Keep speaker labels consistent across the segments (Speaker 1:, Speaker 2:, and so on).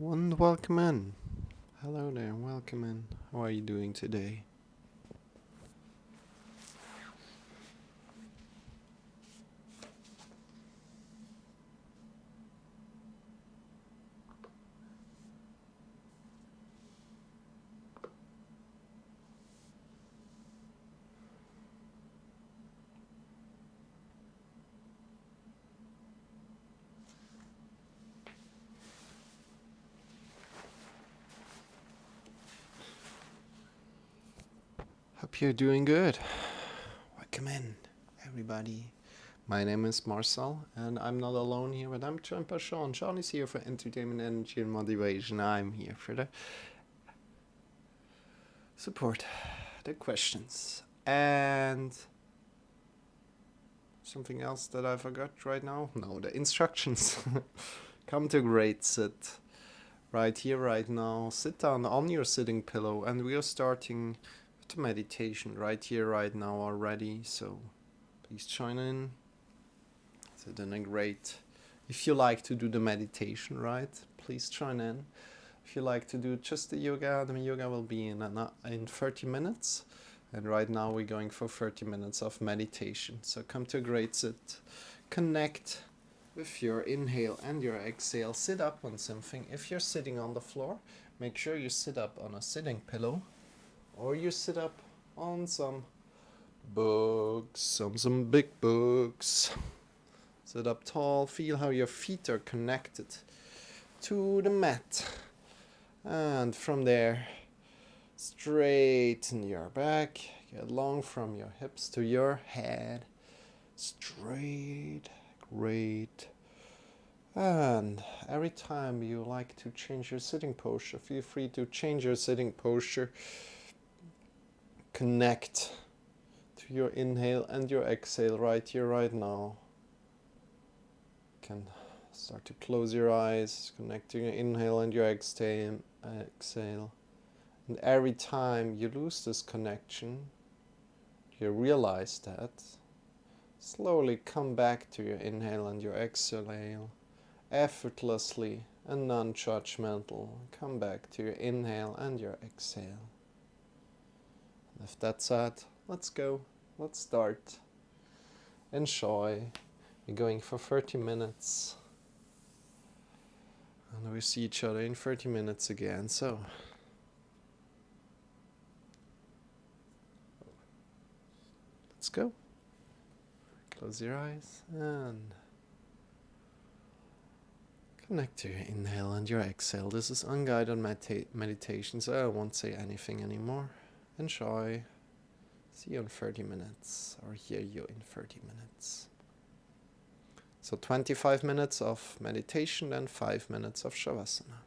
Speaker 1: And welcome in. Hello there, welcome in. How are you doing today? Hope you're doing good. Welcome in, everybody. My name is Marcel, and I'm not alone here, but I'm joined by Shawn. Shawn is here for entertainment, energy, and motivation. I'm here for the support, the questions, and something else that I forgot right now. No, the instructions. Come to great sit. Right here, right now. Sit down on your sitting pillow, and we are starting with the meditation right here, right now already. So please join in. Sit in a great. If you like to do the meditation, right? Please join in. If you like to do just the yoga will be in 30 minutes. And right now we're going for 30 minutes of meditation. So come to a great sit. Connect with your inhale and your exhale. Sit up on something. If you're sitting on the floor, make sure you sit up on a sitting pillow, or you sit up on some books, some big books. Sit up tall. Feel how your feet are connected to the mat. And from there, straighten your back. Get long from your hips to your head. Straight. Great. And every time you like to change your sitting posture, feel free to change your sitting posture. Connect to your inhale and your exhale right here, right now. You can start to close your eyes, connect to your inhale and your exhale. And every time you lose this connection, you realize that, slowly come back to your inhale and your exhale. Effortlessly and non-judgmental, come back to your inhale and your exhale. And if that's it, let's go. Let's start. Enjoy. We're going for 30 minutes. And we see each other in 30 minutes again. So, let's go. Close your eyes and connect to your inhale and your exhale. This is unguided meditation, so I won't say anything anymore. Enjoy. See you in 30 minutes, or hear you in 30 minutes. So 25 minutes of meditation and 5 minutes of Shavasana.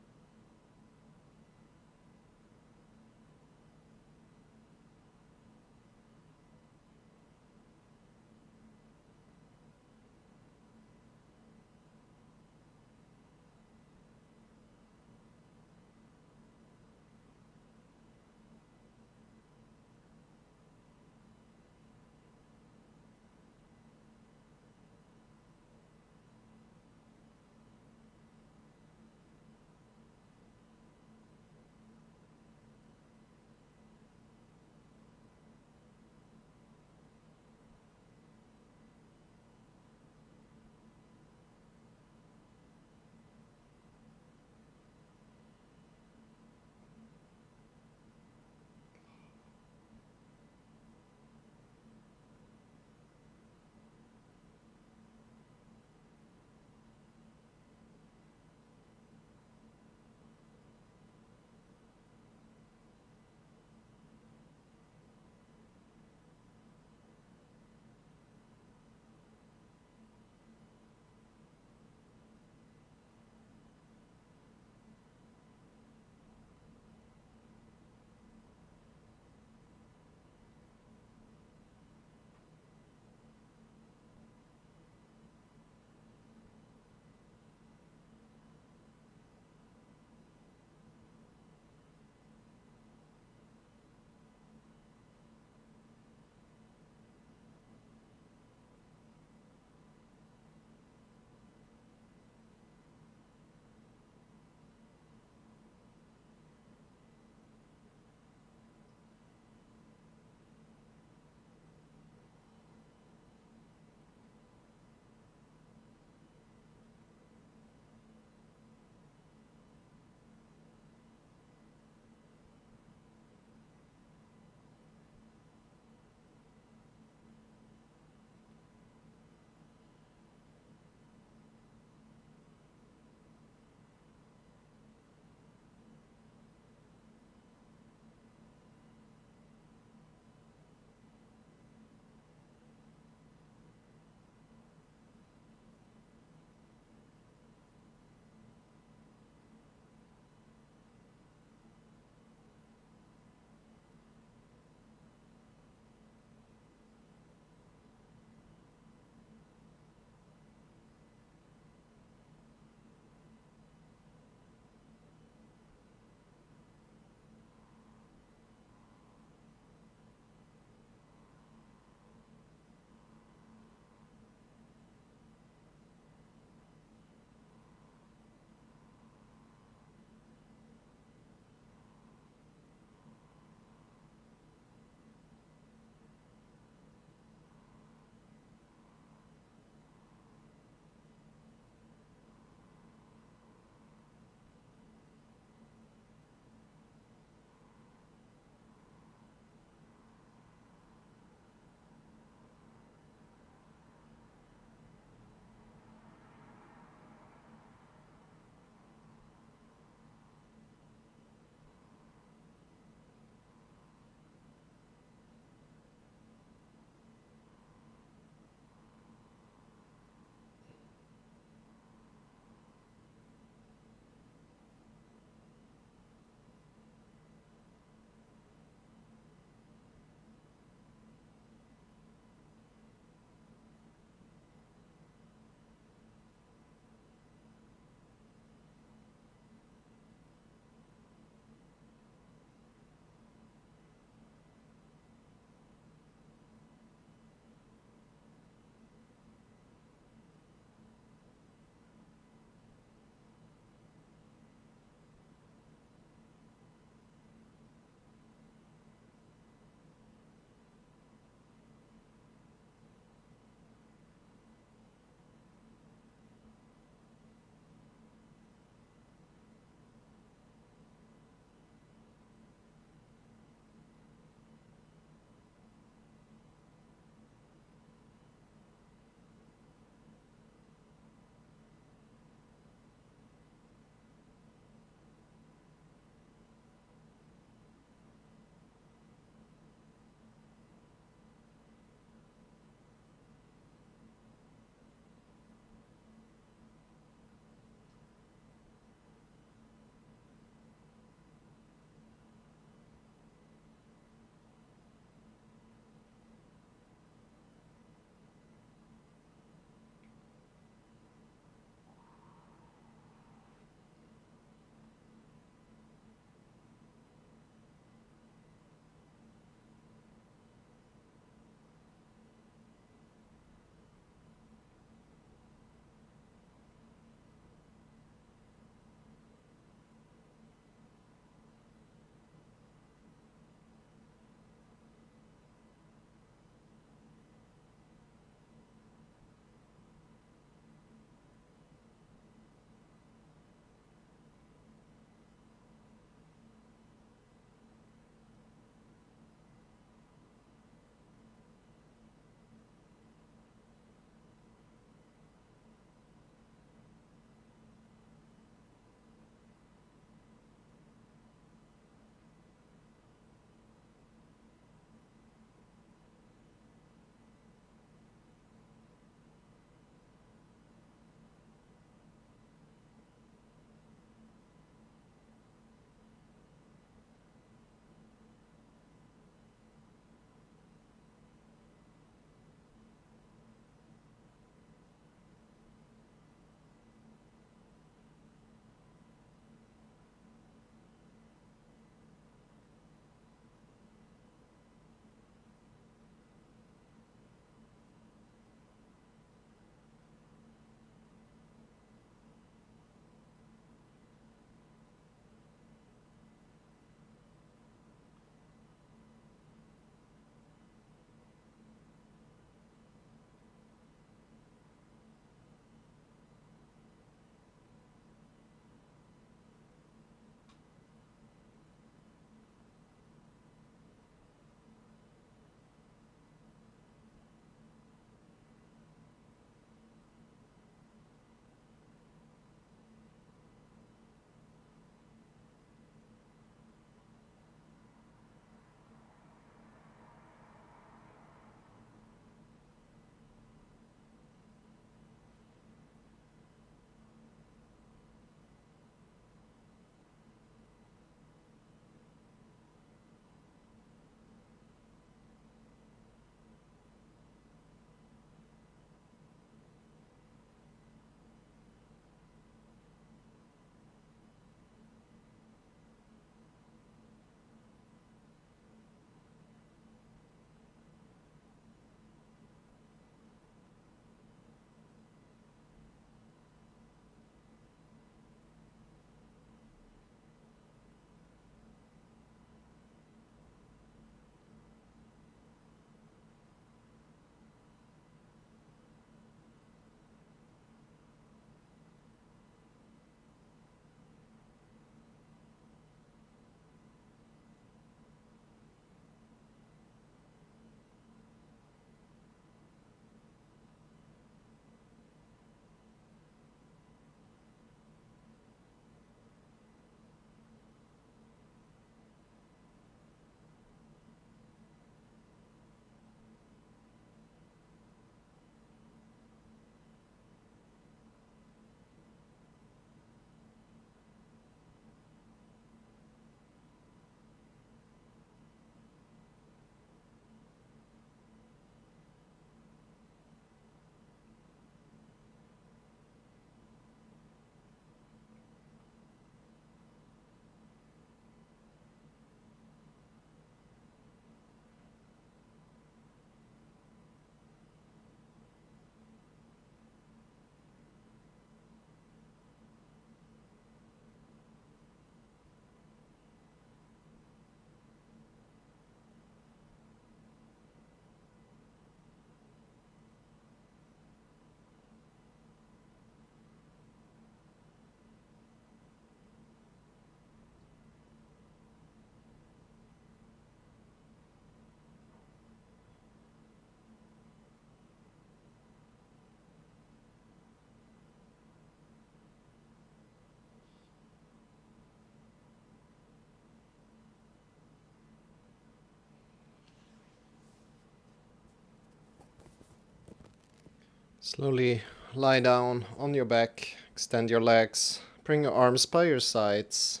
Speaker 1: Slowly lie down on your back, extend your legs, bring your arms by your sides.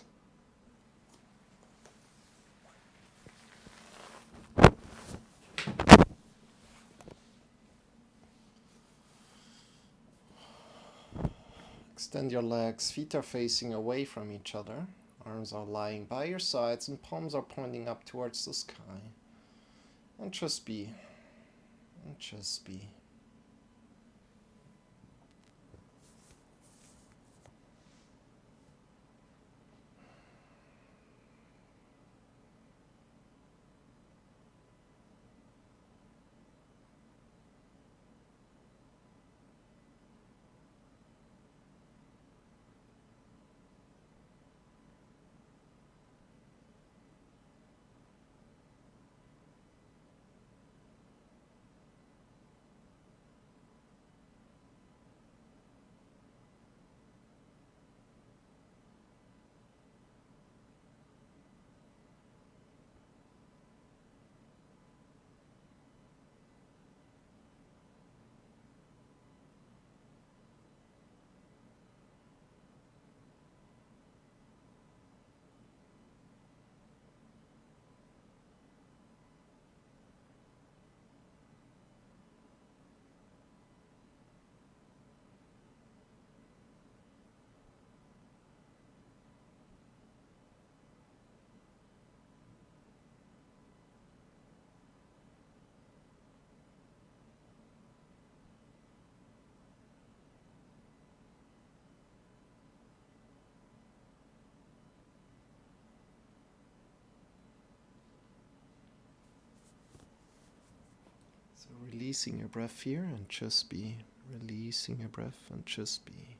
Speaker 1: Extend your legs, feet are facing away from each other, arms are lying by your sides and palms are pointing up towards the sky. And just be, and just be. So releasing your breath here and just be. Releasing your breath and just be.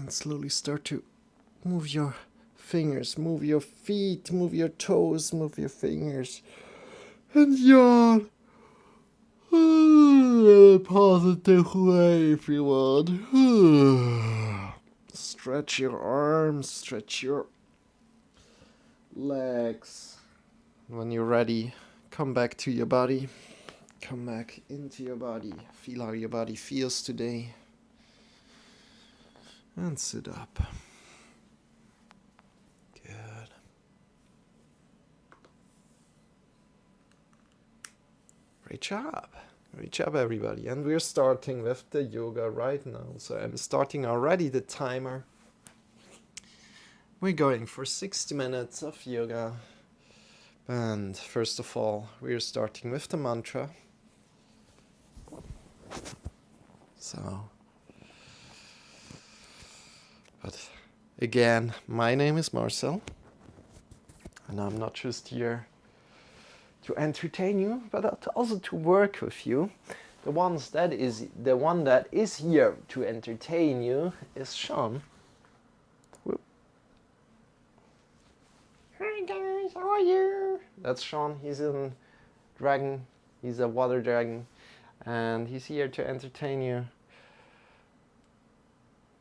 Speaker 1: And slowly start to move your fingers, move your feet, move your toes, move your fingers. And yawn. In a positive way if you want. Stretch your arms, stretch your legs. When you're ready, come back to your body. Come back into your body. Feel how your body feels today. And sit up. Good. Great job. Great job, everybody. And we're starting with the yoga right now. So I'm starting already the timer. We're going for 60 minutes of yoga. And first of all, we're starting with the mantra. So, but again, my name is Marcel. And I'm not just here to entertain you, but also to work with you. The one that is here to entertain you is Shawn. Whoop. Hi guys, how are you? That's Shawn. He's a dragon. He's a water dragon, and he's here to entertain you,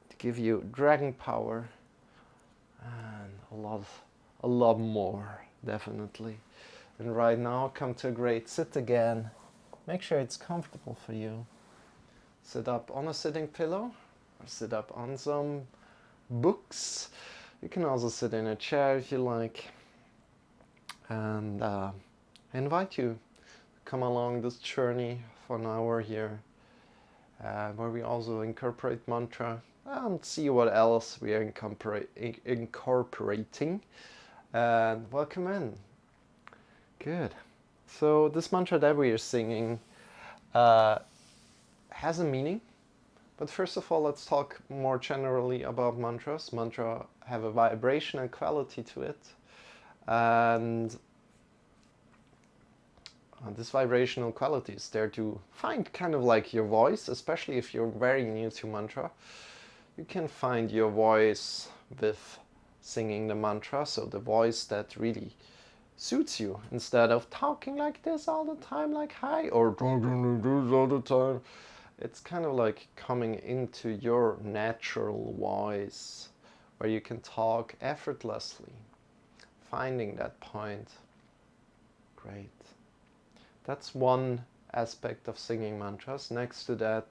Speaker 1: to give you dragon power, and a lot more, definitely. And right now, come to a great sit again. Make sure it's comfortable for you. Sit up on a sitting pillow, or sit up on some books. You can also sit in a chair if you like. And I invite you to come along this journey for an hour here, where we also incorporate mantra and see what else we are incorporating. And welcome in. Good. So this mantra that we are singing has a meaning. But first of all, let's talk more generally about mantras. Mantra have a vibration and quality to it. And this vibrational quality is there to find kind of like your voice, especially if you're very new to mantra. You can find your voice with singing the mantra, so the voice that really suits you, instead of talking like this all the time, like hi, or talking like this all the time. It's kind of like coming into your natural voice, where you can talk effortlessly, finding that point. Great. That's one aspect of singing mantras. Next to that,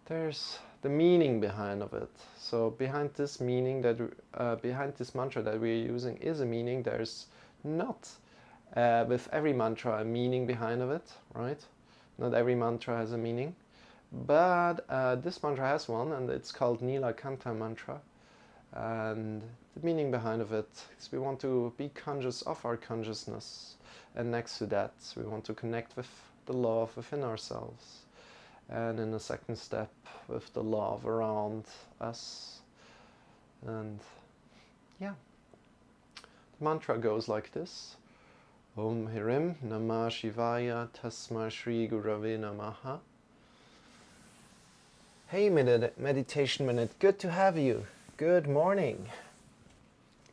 Speaker 1: there's the meaning behind of it. So behind this meaning behind this mantra that we're using is a meaning. There's not with every mantra a meaning behind of it, right? Not every mantra has a meaning, but this mantra has one, and it's called Nilakanta mantra. And the meaning behind of it is we want to be conscious of our consciousness, and next to that we want to connect with the love within ourselves, and in the second step with the love around us. And yeah, the mantra goes like this: Om Hirim Namah Shivaya Tasma Shri Gurave Namaha. Hey Meditation Minute, good to have you. Good morning.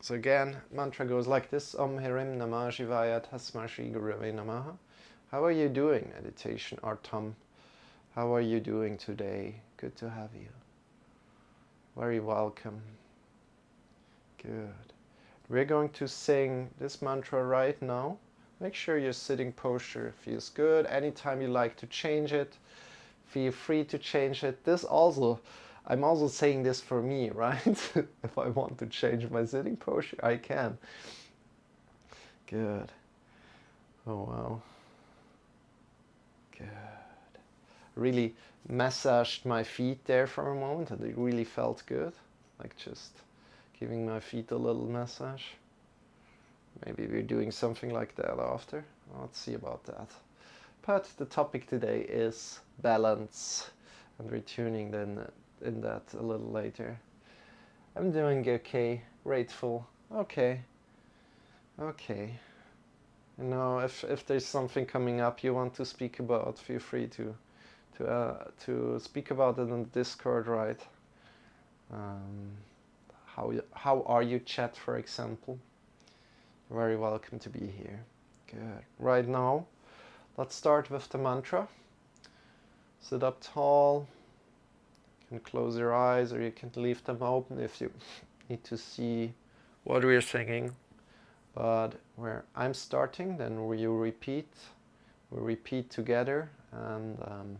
Speaker 1: So again, mantra goes like this: Om Hirim Namah Shivaya Tasma Shri Gurave Namaha. How are you doing, Meditation Artam? How are you doing today? Good to have you. Very welcome. Good. We're going to sing this mantra right now. Make sure your sitting posture feels good. Anytime you like to change it, feel free to change it. I'm also saying this for me, right? If I want to change my sitting posture, I can. Good. Oh wow. Good. Really massaged my feet there for a moment, and it really felt good. Like just giving my feet a little massage. Maybe we're doing something like that after. Let's see about that. But the topic today is balance, and we're tuning in that a little later. I'm doing okay, grateful, okay. You know, if there's something coming up you want to speak about, feel free to speak about it on Discord, right? Um, how are you, chat, for example? You're very welcome to be here. Good. Right now, let's start with the mantra. Sit up tall. You can close your eyes or you can leave them open if you need to see what we're singing. But where I'm starting, then you repeat. We repeat together, and then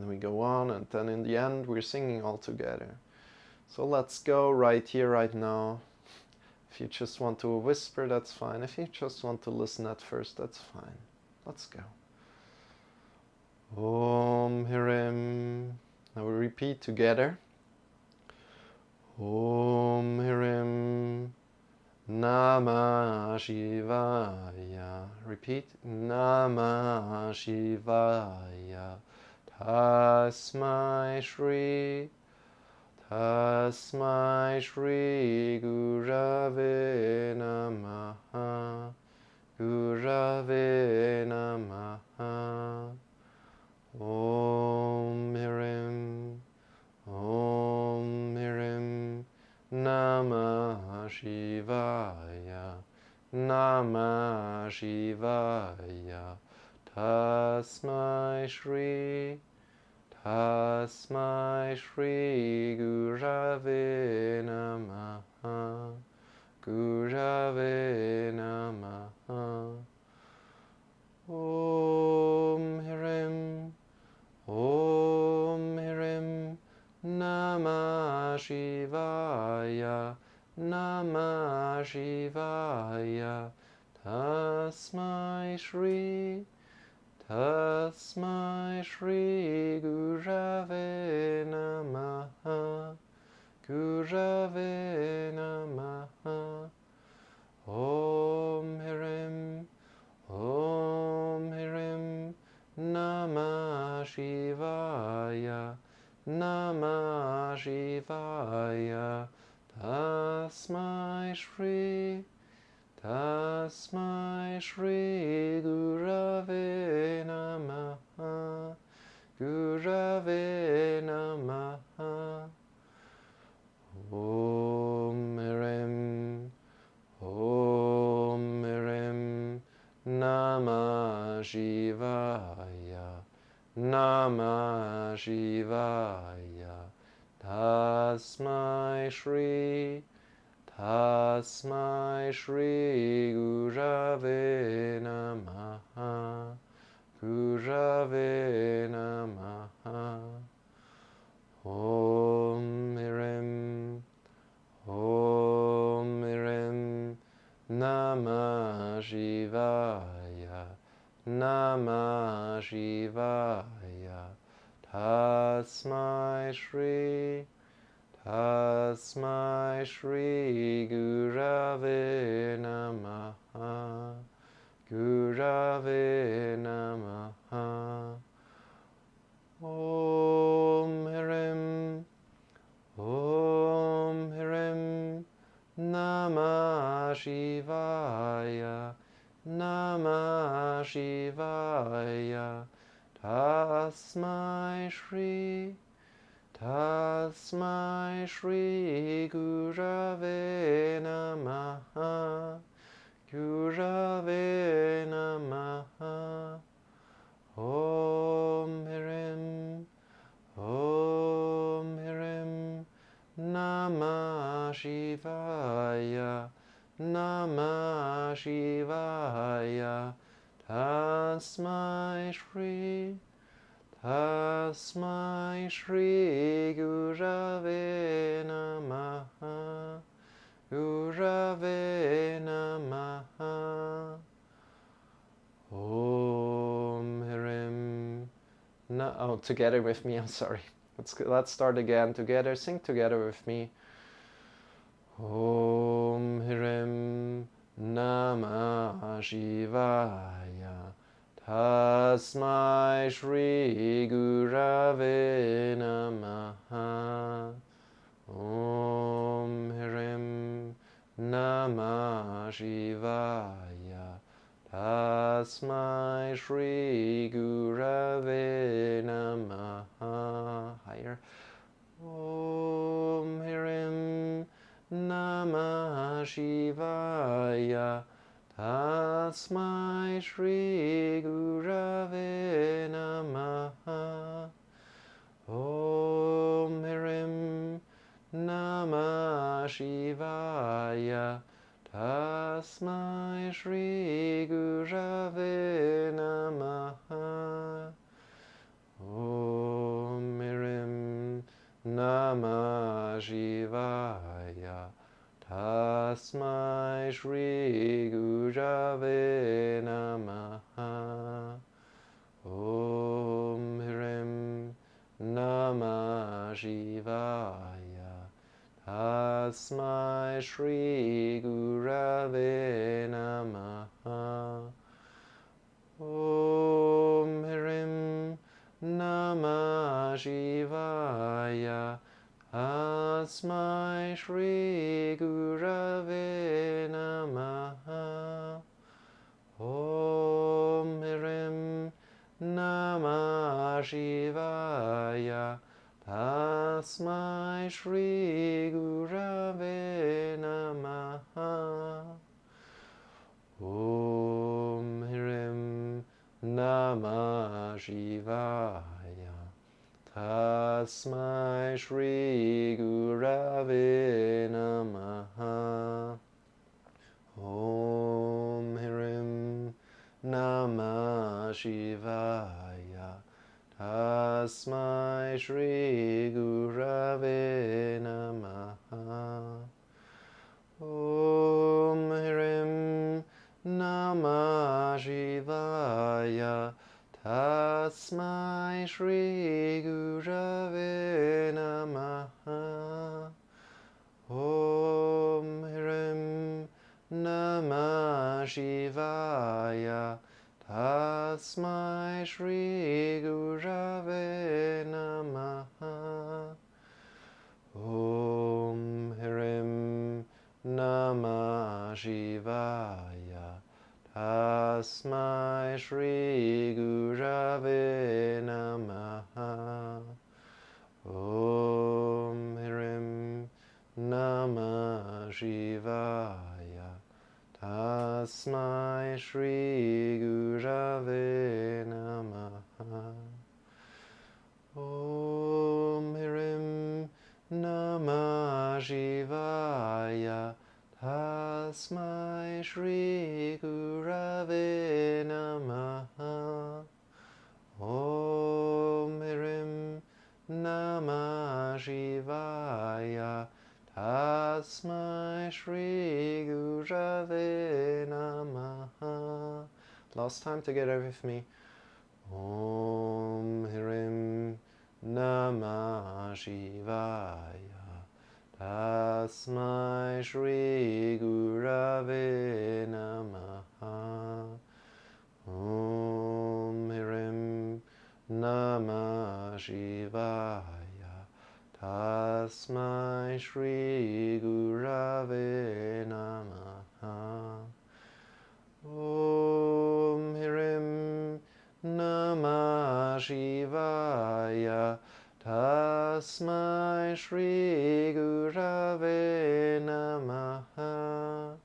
Speaker 1: we go on, and then in the end we're singing all together. So let's go right here, right now. If you just want to whisper, that's fine. If you just want to listen at first, that's fine. Let's go. Om Hirim. Now we repeat together. Om Hirim Namah Shivaya. Repeat. Namah Shivaya. Tasmai Shri. Tasmai Shri Gurave Namaha. Gurave Namaha. Om Hirim. Om Hirim Namah Shivaya. Namah Shivaya. Tasmai Shri. Tasmai Shri Gurave Namaha. Gurave Namaha. Om Hirim. Om Hirim Namah Shivaya. Namah Shivaya. Tasmai Shri. Tasmai Shri Gurave Namaha. Gurave Namaha. Om Hirim. Om Hirim Namah Shivaya. Namah Shivaya. Tasmai Shri. Tasmai Shri Gurave Namaha. Gurave Namaha. Om Hirim. Om Hirim Namah Shivaya. Namah Shivaya. Tasmai Shri. Tasmai Shri Gurave Namaha. Gurave Namaha. Om Hirim. Om Hirim Namah Shivaya. Namah Shivaya. Tasmai Shri. Tasmai Shri Gurave Namaha. Gurave Namaha. Om Hirim. Om Hirim Namah Shivaya. Namah Shivaya. Tasmai Shri. Tasmai Shri Gurave Namaha. Gurave Namaha. Om Hirim. Om Hirim Namah Shivaya. Namah Shivaya. Tasmai Shri. Tasmai Shri Gurave Namaha. Gurave Namaha. Om Hirim. No, oh, together with me, I'm sorry. Let's start again together. Sing together with me. Om Hirim Namah Shivaya. Tasmai Shri Gurave Namaha. Om Hirim Namah Shivaya. Tasmai Shri Gurave Namaha. Higher. Om Namah Shivaya. Tasmai Shri Gurave Namaha. Om Hirim Namah Shivaya. Tasmai Shri Gurave Namaha. Om Hirim Namah Shivaya. Tasmai Shri Gurave Namaha. Om Hirim Namah Shivaya. Tasmai Shri Gurave Namaha. Om Hirim Namah Shivaya. Tasmai Shri Gurave Namaha. Om Hirim Namah Shivaya. Tasmai Shri Gurave Namaha. Om Hirim Namah Shivaya. Tasmai Shri Gurave Namaha. Om Hirim Namah Shivaya. Tasmai Shri Gurave Namaha. Om Hirim Namah Shivaya. Tasmai Shri Gurave Namaha. Om Hirim Namah Shivaya. Tasmai Shri Gurave Namaha. Om Hirim Namah Shivaya. Tasmai Shri Gurave Namaha. Om Hirim Namah Shivaya. Tasmai Shri Gurave Namaha. Om Hirim Namah Shivaya. Tasmai Shri Gurave Namaha. Om Hirim Namah Shivaya. Tasmai Shri Gurave Namaha. Last time together with me. Om Hirim Namah Shivaya. Tasmai Shri Gurave Namaha. Om Hirim Namah Shivaya. Tasmai Shri Gurave Namaha. Om Hirim Namah Shivaya. Tasmai Shri Gurave Namaha.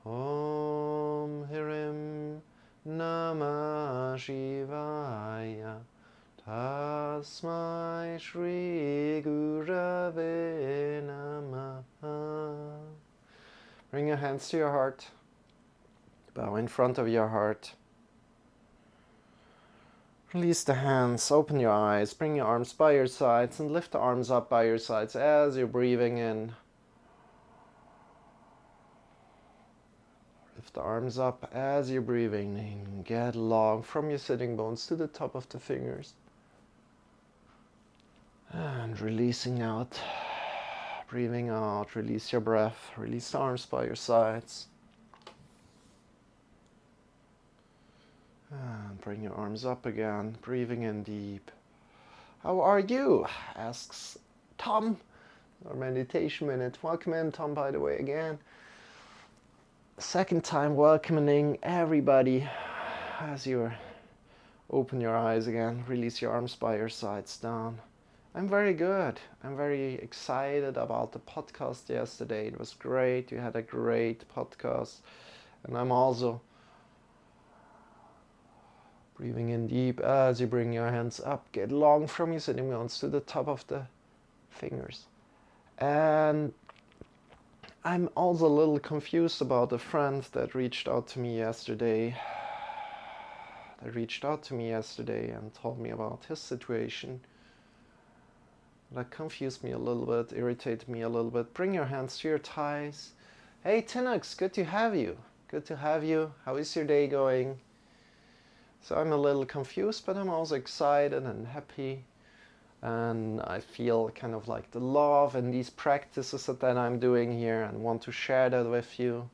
Speaker 1: Om Hirim Namah Shivaya. Tasmai Shri Gurave Namaha. Bring your hands to your heart. Bow in front of your heart. Release the hands, open your eyes, bring your arms by your sides and lift the arms up by your sides as you're breathing in. Lift the arms up as you're breathing in. Get long from your sitting bones to the top of the fingers. And releasing out, breathing out, release your breath, release the arms by your sides. And bring your arms up again, breathing in deep. How are you? Asks Tom, our meditation minute. Welcome in, Tom, by the way, again. Second time welcoming everybody as you open your eyes again. Release your arms by your sides down. I'm very good. I'm very excited about the podcast yesterday. It was great. You had a great podcast. And I'm also breathing in deep as you bring your hands up. Get long from your sitting bones to the top of the fingers. And I'm also a little confused about a friend that reached out to me yesterday. And told me about his situation. That confused me a little bit, irritated me a little bit. Bring your hands to your thighs. Hey Tinux, good to have you. Good to have you. How is your day going? So I'm a little confused, but I'm also excited and happy. And I feel kind of like the love and these practices that I'm doing here and want to share that with you.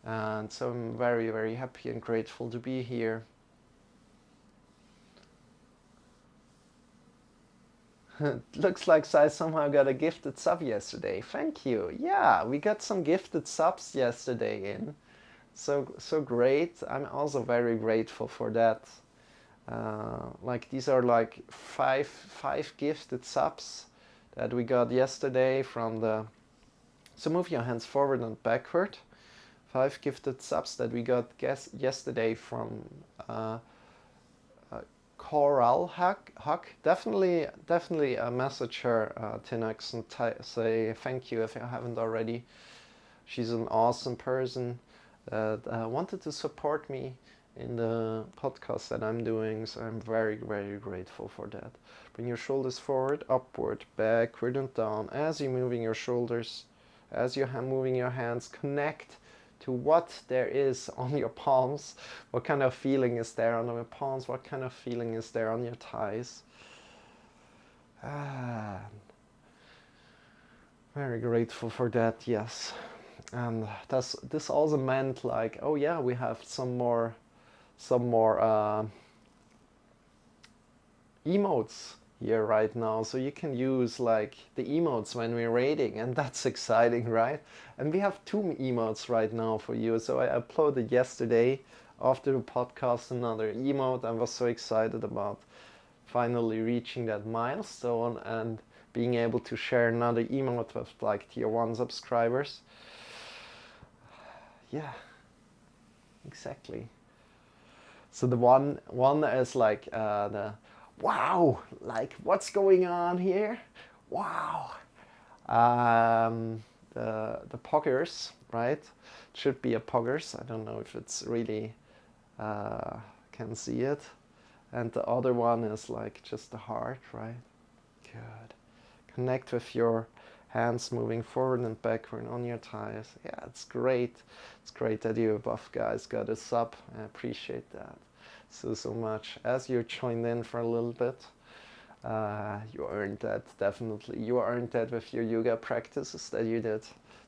Speaker 1: And so I'm very, very happy and grateful to be here. Looks like I somehow got a gifted sub yesterday. Thank you. Yeah, we got some gifted subs yesterday in. So great. I'm also very grateful for that. Like these are like five gifted subs that we got yesterday from the. So move your hands forward and backward. 5 gifted subs that we got yesterday from Coral Huck. Definitely message her, Tinax, and say thank you if you haven't already. She's an awesome person that wanted to support me in the podcast that I'm doing, so I'm very, very grateful for that. Bring your shoulders forward, upward, backward, and down. As you're moving your shoulders, as you're moving your hands, connect to what there is on your palms. What kind of feeling is there on your palms? What kind of feeling is there on your thighs? Very grateful for that, yes. And this also meant like, oh yeah, we have some more emotes here right now, so you can use like the emotes when we're raiding, and that's exciting, right? And we have 2 emotes right now for you. So I uploaded yesterday after the podcast another emote. I was so excited about finally reaching that milestone and being able to share another emote with like tier 1 subscribers. Yeah, exactly. So the one is like the wow, like what's going on here? Wow. The poggers, right? It should be a poggers. I don't know if it's really can see it. And the other one is like just the heart, right? Good. Connect with your hands moving forward and backward on your thighs. Yeah, it's great. It's great that you buff guys got a sub. I appreciate that so much. As you joined in for a little bit, you earned that, definitely. You earned that with your yoga practices that you did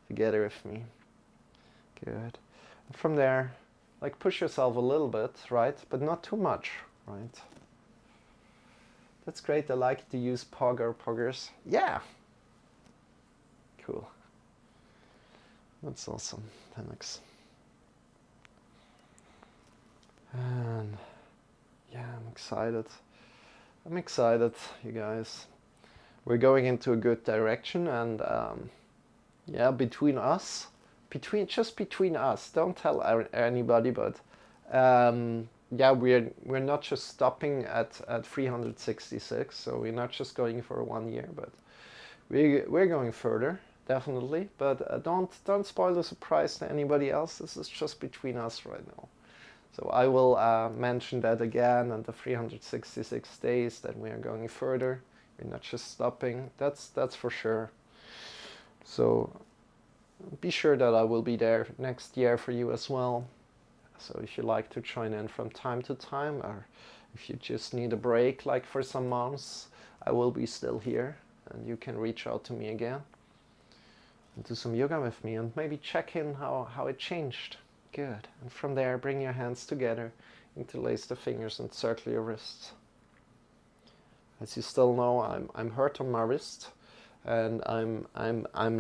Speaker 1: together with me. Good. And from there, like push yourself a little bit, right? But not too much, right? That's great. I like to use poggers. Yeah. Cool. That's awesome. Thanks. And yeah, I'm excited. You guys. We're going into a good direction, and yeah, between us, between us. Don't tell anybody, but yeah, we're not just stopping at 366. So we're not just going for 1 year, but we're going further, definitely. But don't spoil the surprise to anybody else. This is just between us right now. So I will mention that again, and the 366 days that we are going further. We're not just stopping. That's for sure. So be sure that I will be there next year for you as well. So if you like to join in from time to time, or if you just need a break, like for some months, I will be still here, and you can reach out to me again and do some yoga with me, and maybe check in how it changed. Good. And from there, bring your hands together, interlace the fingers, and circle your wrists. As you still know, I'm hurt on my wrist, and I'm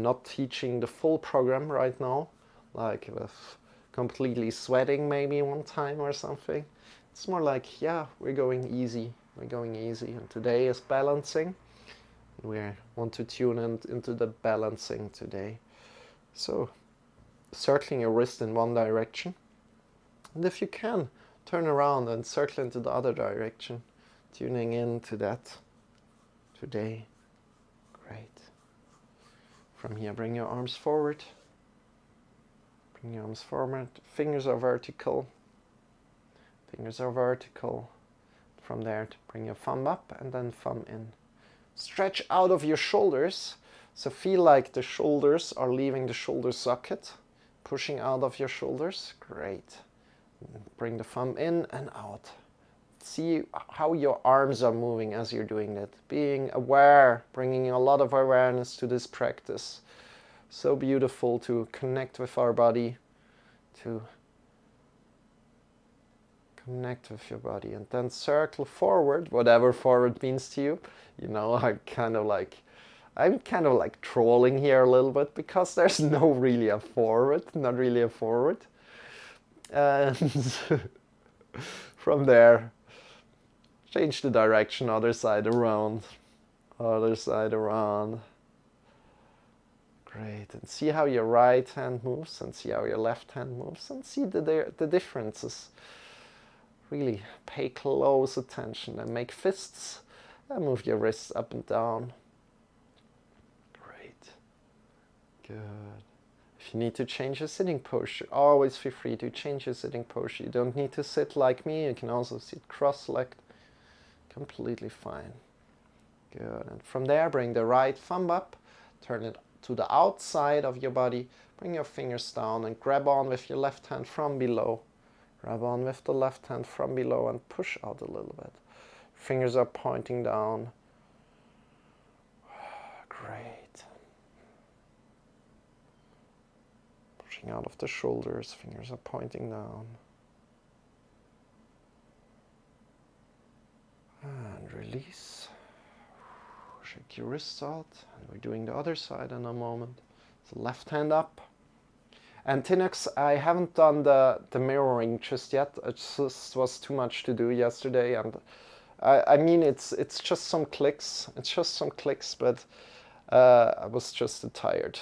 Speaker 1: not teaching the full program right now, like with completely sweating maybe one time or something. It's more like, yeah, we're going easy, and today is balancing. We want to tune into the balancing today. So, circling your wrist in one direction. And if you can, turn around and circle into the other direction, tuning into that today. Great. From here, bring your arms forward. Bring your arms forward. Fingers are vertical. Fingers are vertical. From there, bring your thumb up and then thumb in. Stretch out of your shoulders. So feel like the shoulders are leaving the shoulder socket. Pushing out of your shoulders. Great. Bring the thumb in and out. See how your arms are moving as you're doing that. Being aware, bringing a lot of awareness to this practice. So beautiful to connect with our body, to connect with your body, and then circle forward, whatever forward means to you. You know, I'm kind of like trolling here a little bit because there's no really a forward, not really a forward. And from there, change the direction, other side around, other side around. Great, and see how your right hand moves and see how your left hand moves and see the differences. Really pay close attention and make fists and move your wrists up and down. Great, good. If you need to change your sitting posture, always feel free to change your sitting posture. You don't need to sit like me, you can also sit cross-legged. Completely fine. Good, and from there bring the right thumb up, turn it to the outside of your body, bring your fingers down and grab on with your left hand from below. Grab on with the left hand from below and push out a little bit. Fingers are pointing down. Great. Pushing out of the shoulders, fingers are pointing down. And release. Shake your wrists out. And we're doing the other side in a moment. So left hand up. And Tinex, I haven't done the mirroring just yet. It just was too much to do yesterday. And I mean, it's just some clicks. It's just some clicks, but I was just tired.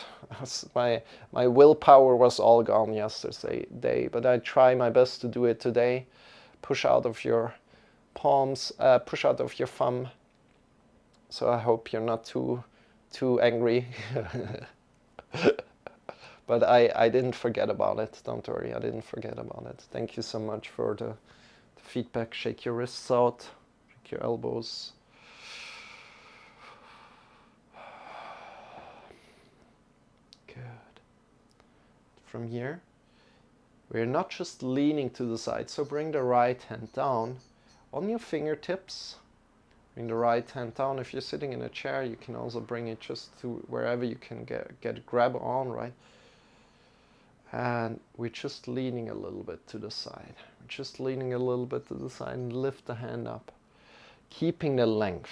Speaker 1: My willpower was all gone yesterday, but I try my best to do it today. Push out of your palms, push out of your thumb. So I hope you're not too angry. But I didn't forget about it. Don't worry, I didn't forget about it. Thank you so much for the feedback. Shake your wrists out, shake your elbows. Good. From here, we're not just leaning to the side, so bring the right hand down on your fingertips. Bring the right hand down. If you're sitting in a chair, you can also bring it just to wherever you can get a grab on, right? And we're just leaning a little bit to the side. We're just leaning a little bit to the side and lift the hand up. Keeping the length.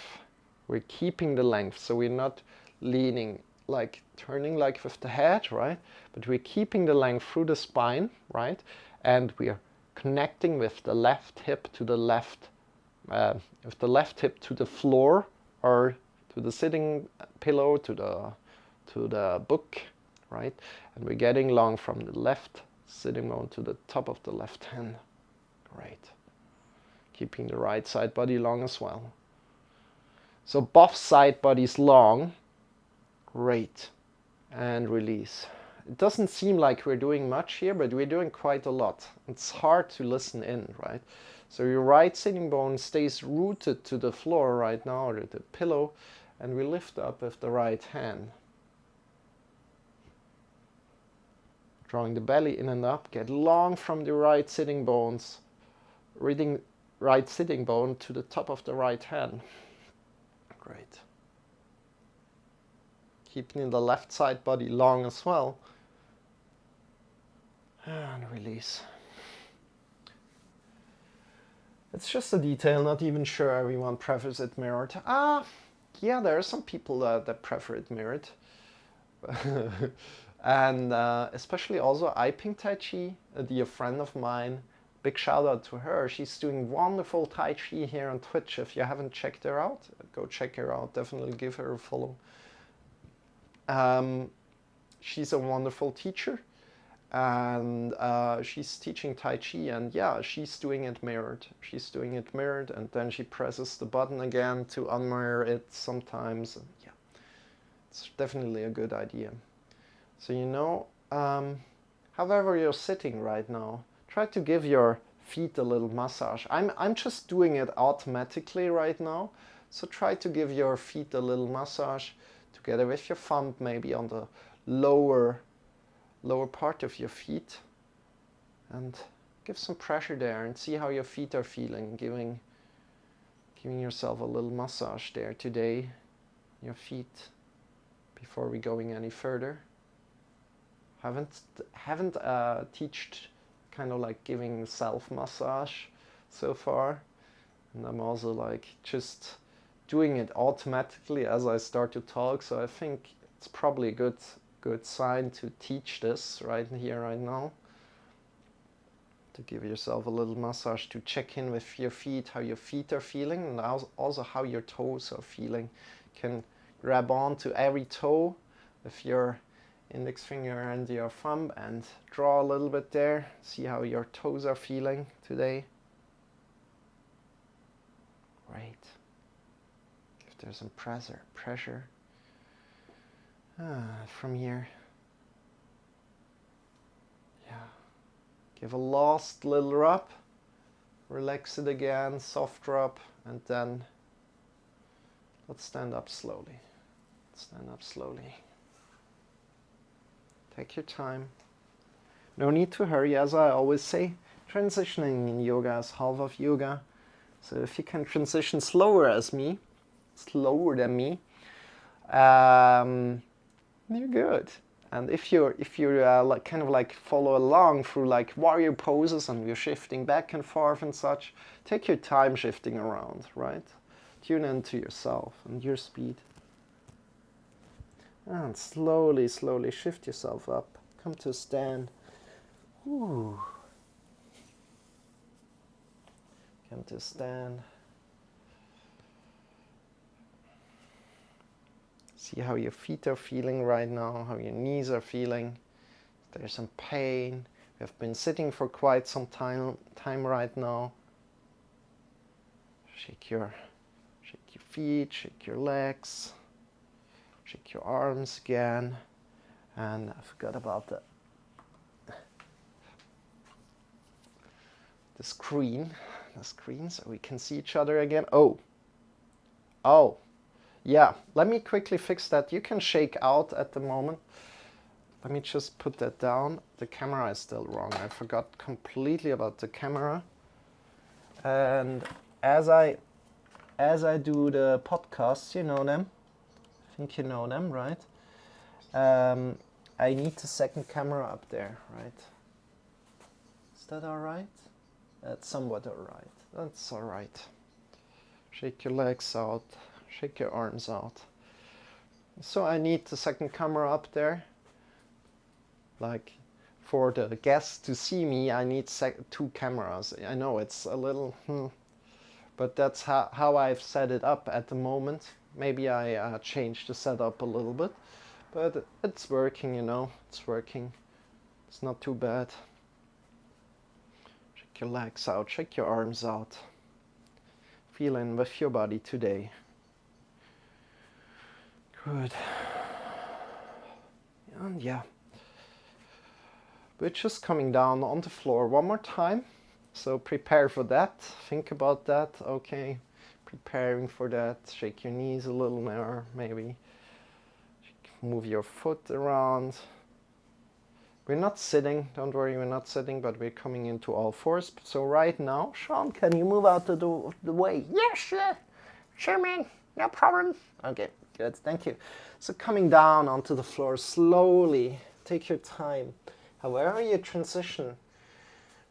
Speaker 1: We're keeping the length, so we're not leaning like turning like with the head, right? But we're keeping the length through the spine, right? And we're connecting with the left hip to the left, with the left hip to the floor or to the sitting pillow, to the book, right? And we're getting long from the left sitting bone to the top of the left hand. Great. Keeping the right side body long as well. So both side bodies long. Great. And release. It doesn't seem like we're doing much here, but we're doing quite a lot. It's hard to listen in, right? So your right sitting bone stays rooted to the floor right now, or the pillow, and we lift up with the right hand. Drawing the belly in and up, get long from the right sitting bones, reading right sitting bone to the top of the right hand. Great. Keeping the left side body long as well. And release. It's just a detail, not even sure everyone prefers it mirrored. Yeah, there are some people that prefer it mirrored. And especially also I Ping Tai Chi, a dear friend of mine, big shout out to her. She's doing wonderful Tai Chi here on Twitch. If you haven't checked her out, go check her out. Definitely give her a follow. She's a wonderful teacher, and she's teaching Tai Chi, and yeah, she's doing it mirrored. She's doing it mirrored, and then she presses the button again to unmirror it sometimes. And yeah, it's definitely a good idea. So however you're sitting right now, try to give your feet a little massage. I'm just doing it automatically right now, so try to give your feet a little massage together with your thumb, maybe on the lower part of your feet, and give some pressure there and see how your feet are feeling. Giving yourself a little massage there today, your feet, before we going any further. Haven't teached kind of like giving self massage so far, and I'm also like just doing it automatically as I start to talk. So I think it's probably a good sign to teach this right here, right now. To give yourself a little massage to check in with your feet, how your feet are feeling, and also how your toes are feeling. You can grab on to every toe with your index finger and your thumb and draw a little bit there. See how your toes are feeling today. Great. If there's some pressure. From here. Yeah. Give a last little rub. Relax it again, soft rub, and then let's stand up slowly. Stand up slowly. Take your time. No need to hurry, as I always say. Transitioning in yoga is half of yoga. So if you can transition slower than me, you're good. And if you like kind of like follow along through like warrior poses and you're shifting back and forth and such, take your time shifting around, right? Tune into yourself and your speed. And slowly shift yourself up. Come to a stand. Ooh. Come to a stand. See how your feet are feeling right now, how your knees are feeling. If there's some pain. We have been sitting for quite some time right now. Shake your feet, shake your legs. Shake your arms again. And I forgot about the screen, so we can see each other again. Oh, yeah, let me quickly fix that. You can shake out at the moment. Let me just put that down. The camera is still wrong. I forgot completely about the camera. And as I do the podcasts, you know them. I think you know them, right? I need the second camera up there, right? Is that all right? That's somewhat all right. That's all right. Shake your legs out. Shake your arms out. So I need the second camera up there. Like for the guests to see me, I need two cameras. I know it's a little, but that's how I've set it up at the moment. Maybe I changed the setup a little bit, but it's working, it's working. It's not too bad. Shake your legs out, shake your arms out. Feel in with your body today. Good. And yeah. We're just coming down on the floor one more time. So prepare for that. Think about that. Okay. Preparing for that. Shake your knees a little more, maybe. Move your foot around. We're not sitting. Don't worry, we're not sitting, but we're coming into all fours. So right now, Shawn, can you move out of the way?
Speaker 2: Yeah, sure. Sure, man. No problem.
Speaker 1: Okay, good. Thank you. So coming down onto the floor slowly. Take your time. However you transition,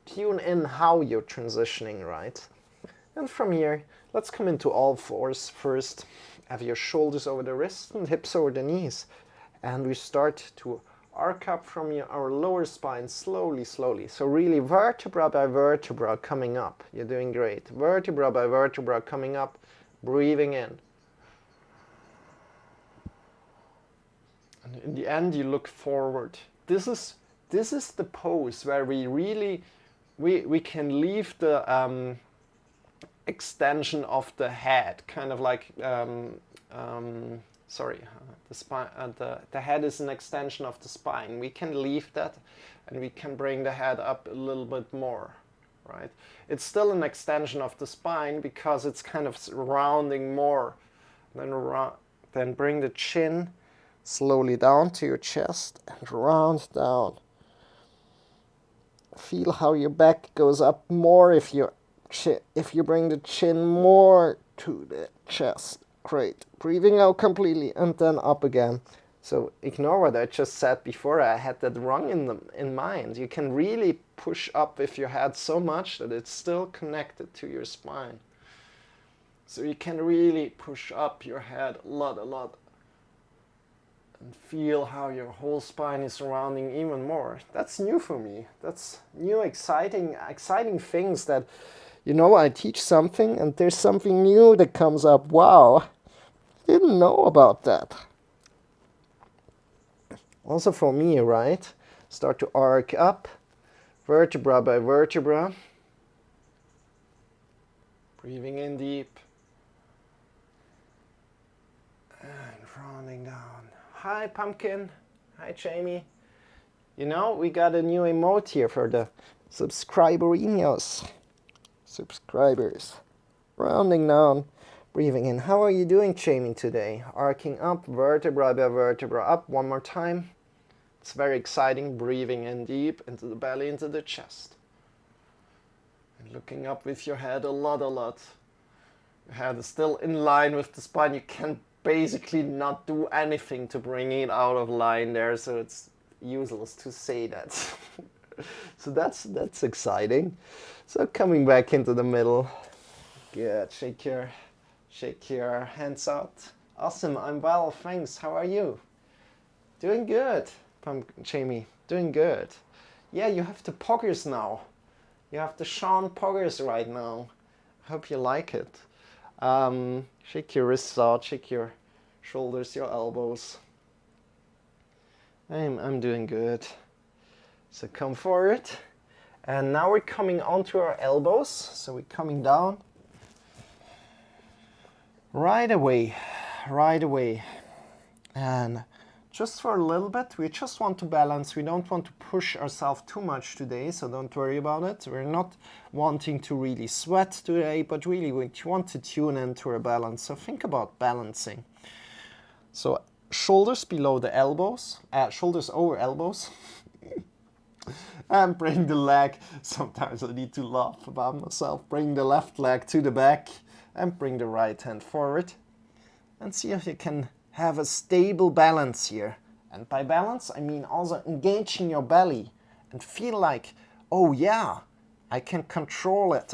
Speaker 1: tune in how you're transitioning, right? And from here, let's come into all fours first. Have your shoulders over the wrists and hips over the knees. And we start to arc up from our lower spine slowly, slowly. So really vertebra by vertebra coming up. You're doing great. Vertebra by vertebra coming up, breathing in. And in the end, you look forward. This is the pose where we really, we can leave the extension of the head, kind of like, the spine. The head is an extension of the spine. We can leave that, and we can bring the head up a little bit more, right? It's still an extension of the spine because it's kind of rounding more. Then bring the chin slowly down to your chest and round down. Feel how your back goes up more if you bring the chin more to the chest. Great. Breathing out completely and then up again. So ignore what I just said before. I had that wrong in mind. You can really push up with your head so much that it's still connected to your spine. So you can really push up your head a lot. And feel how your whole spine is surrounding even more. That's new for me. That's new, exciting things that, I teach something and there's something new that comes up. Wow, didn't know about that. Also for me, right? Start to arc up, vertebra by vertebra. Breathing in deep. And rounding down. Hi, Pumpkin. Hi, Jamie. We got a new emote here for the subscribers. Rounding down, breathing in. How are you doing, Jamie, today? Arcing up, vertebra by vertebra up. One more time. It's very exciting. Breathing in deep into the belly, into the chest. And looking up with your head a lot. Your head is still in line with the spine. You can basically not do anything to bring it out of line there, so it's useless to say that. So that's exciting. So coming back into the middle. Good. Shake your hands out. Awesome. I'm well, thanks. How are you? Doing good, Jamie. Doing good. Yeah, you have the poggers now. You have the Shawn poggers right now. I hope you like it. Shake your wrists out, shake your shoulders, your elbows. I'm doing good. So come forward. And now we're coming onto our elbows. So we're coming down. Right away. And just for a little bit, we just want to balance. We don't want to push ourselves too much today, so don't worry about it. We're not wanting to really sweat today, but really we want to tune into our balance. So think about balancing. So shoulders below the elbows, shoulders over elbows. And bring the leg, sometimes I need to laugh about myself. Bring the left leg to the back and bring the right hand forward. And see if you can have a stable balance here. And by balance, I mean also engaging your belly and feel like, oh yeah, I can control it.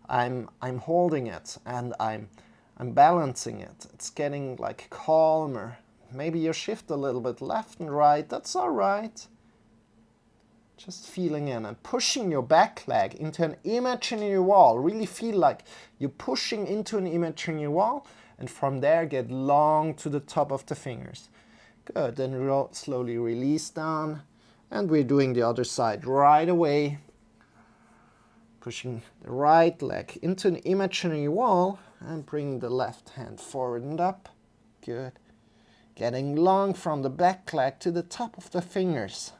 Speaker 1: I'm holding it and I'm balancing it. It's getting like calmer. Maybe you shift a little bit left and right. That's all right. Just feeling in and pushing your back leg into an imaginary wall. Really feel like you're pushing into an imaginary wall, and from there get long to the top of the fingers. Good, then slowly release down, and we're doing the other side right away. Pushing the right leg into an imaginary wall and bringing the left hand forward and up. Good. Getting long from the back leg to the top of the fingers.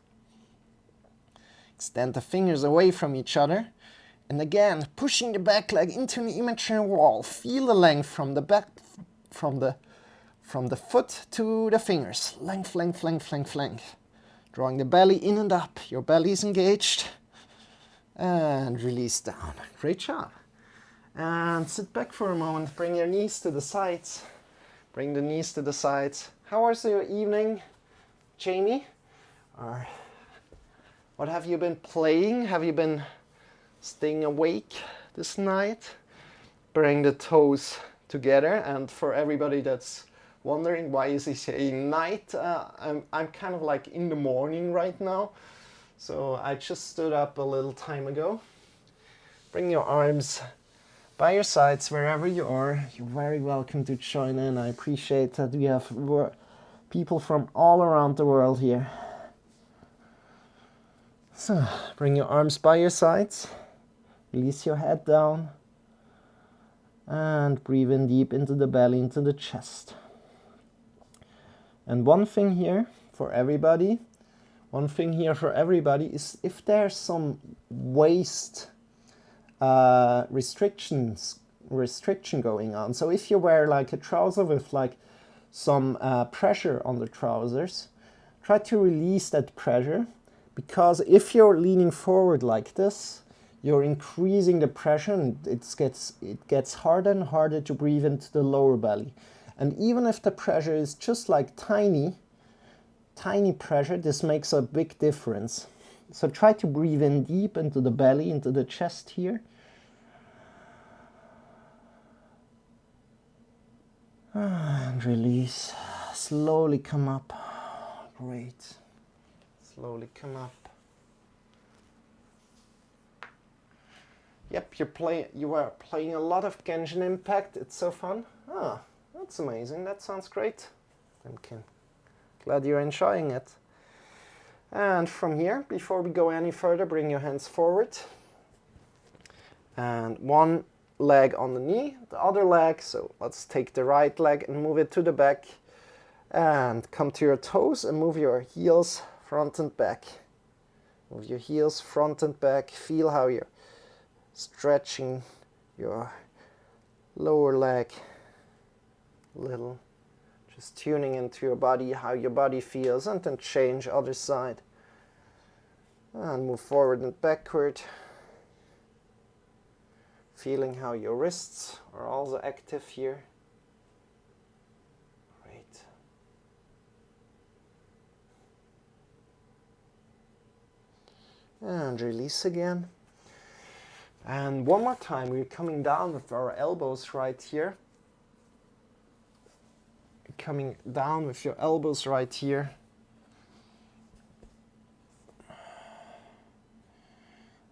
Speaker 1: Extend the fingers away from each other. And again, pushing the back leg into an imaginary wall. Feel the length from the back, from the foot to the fingers. Length. Drawing the belly in and up. Your belly is engaged. And release down. Great job. And sit back for a moment. Bring your knees to the sides. Bring the knees to the sides. How was your evening, Jamie? Or what have you been playing? Have you been staying awake this night? Bring the toes together. And for everybody that's wondering why is he saying night, I'm kind of like in the morning right now. So I just stood up a little time ago. Bring your arms by your sides wherever you are. You're very welcome to join in. I appreciate that we have people from all around the world here. So bring your arms by your sides. Release your head down. And breathe in deep into the belly, into the chest. And one thing here for everybody is if there's some waist restriction going on. So if you wear like a trouser with like some pressure on the trousers, try to release that pressure, because if you're leaning forward like this, you're increasing the pressure and it gets harder and harder to breathe into the lower belly. And even if the pressure is just like tiny pressure, this makes a big difference. So try to breathe in deep into the belly, into the chest here. And release. Slowly come up. Great. Slowly come up. Yep, you are playing a lot of Genshin Impact. It's so fun. Ah, that's amazing. That sounds great. I'm glad you're enjoying it. And from here, before we go any further, bring your hands forward. And one leg on the knee, the other leg. So let's take the right leg and move it to the back. And come to your toes and move your heels front and back. Move your heels front and back. Feel how you're stretching your lower leg a little, just tuning into your body, how your body feels, and then change other side. And move forward and backward, feeling how your wrists are also active here. Great. And release again. And one more time, we're coming down with our elbows right here. Coming down with your elbows right here.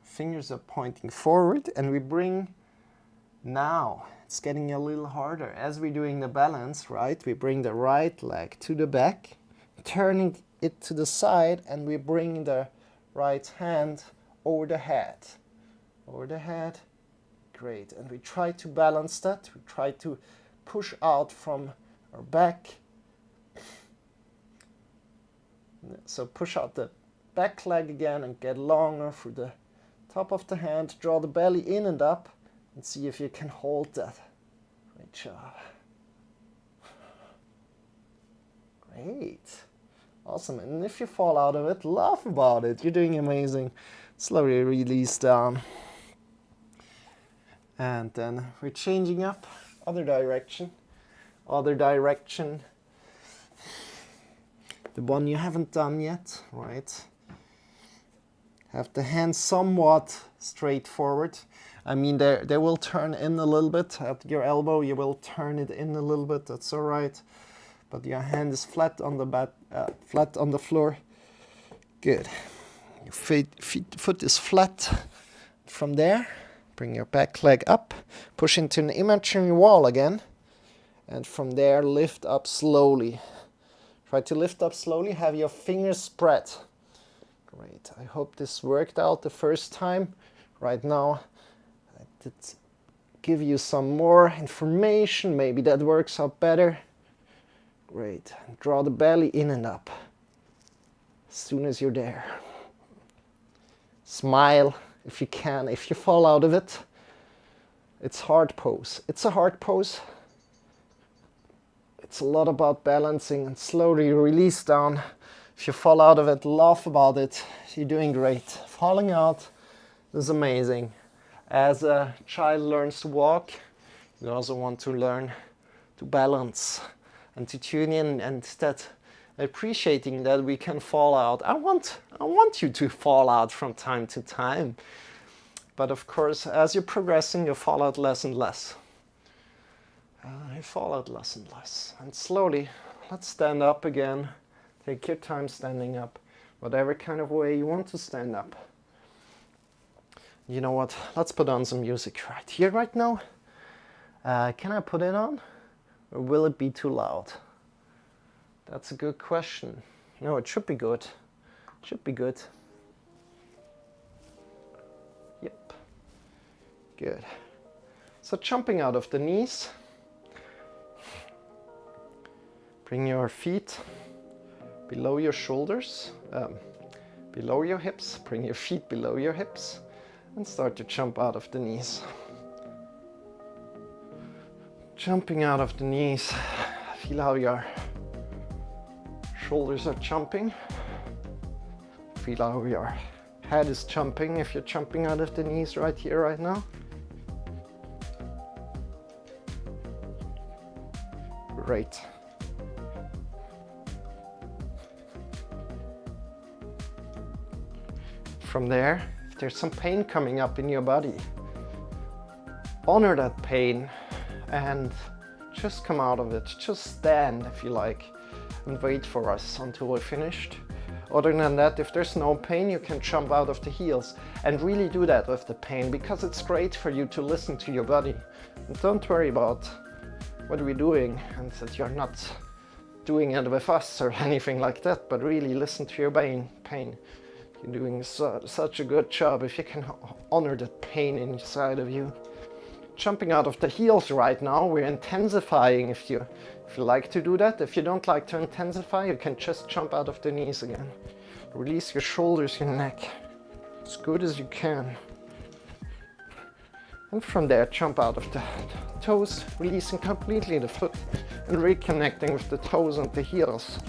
Speaker 1: Fingers are pointing forward, and we bring, now it's getting a little harder. As we're doing the balance, right, we bring the right leg to the back, turning it to the side, and we bring the right hand over the head. Over the head. Great. And we try to balance that. We try to push out from our back. So push out the back leg again and get longer through the top of the hand. Draw the belly in and up and see if you can hold that. Great job. Great. Awesome. And if you fall out of it, laugh about it. You're doing amazing. Slowly release down. And then we're changing up, other direction, the one you haven't done yet, right? Have the hands somewhat straight forward. I mean, they will turn in a little bit at your elbow. You will turn it in a little bit. That's all right. But your hand is flat on the flat on the floor. Good. Your foot is flat. From there, bring your back leg up, push into an imaginary wall again, and from there lift up slowly. Try to lift up slowly, have your fingers spread. Great, I hope this worked out the first time. Right now, I did give you some more information, maybe that works out better. Great, draw the belly in and up as soon as you're there. Smile. If you can, if you fall out of it, it's hard pose. It's a hard pose. It's a lot about balancing and slowly release down. If you fall out of it, laugh about it. You're doing great. Falling out is amazing. As a child learns to walk, you also want to learn to balance and to tune in, and that appreciating that we can fall out. I want you to fall out from time to time. But of course, as you're progressing, you fall out less and less. fall out less and less. And slowly, let's stand up again. Take your time standing up, whatever kind of way you want to stand up. You know what? Let's put on some music right here, right now. Can I put it on? Or will it be too loud? That's a good question. No, it should be good. It should be good. Yep. Good. So jumping out of the knees. Bring your feet below your shoulders, below your hips. Bring your feet below your hips and start to jump out of the knees. Jumping out of the knees. Feel how your shoulders are jumping. Feel how your head is jumping if you're jumping out of the knees right here, right now. Great. From there, if there's some pain coming up in your body, honor that pain and just come out of it. Just stand if you like and wait for us until we're finished. Other than that, if there's no pain, you can jump out of the heels and really do that with the pain, because it's great for you to listen to your body. And don't worry about what we're doing and that you're not doing it with us or anything like that, but really listen to your pain. You're doing such a good job if you can honor that pain inside of you. Jumping out of the heels right now, we're intensifying if you like to do that. If you don't like to intensify, you can just jump out of the knees again. Release your shoulders, your neck, as good as you can. And from there, jump out of the toes, releasing completely the foot and reconnecting with the toes and the heels.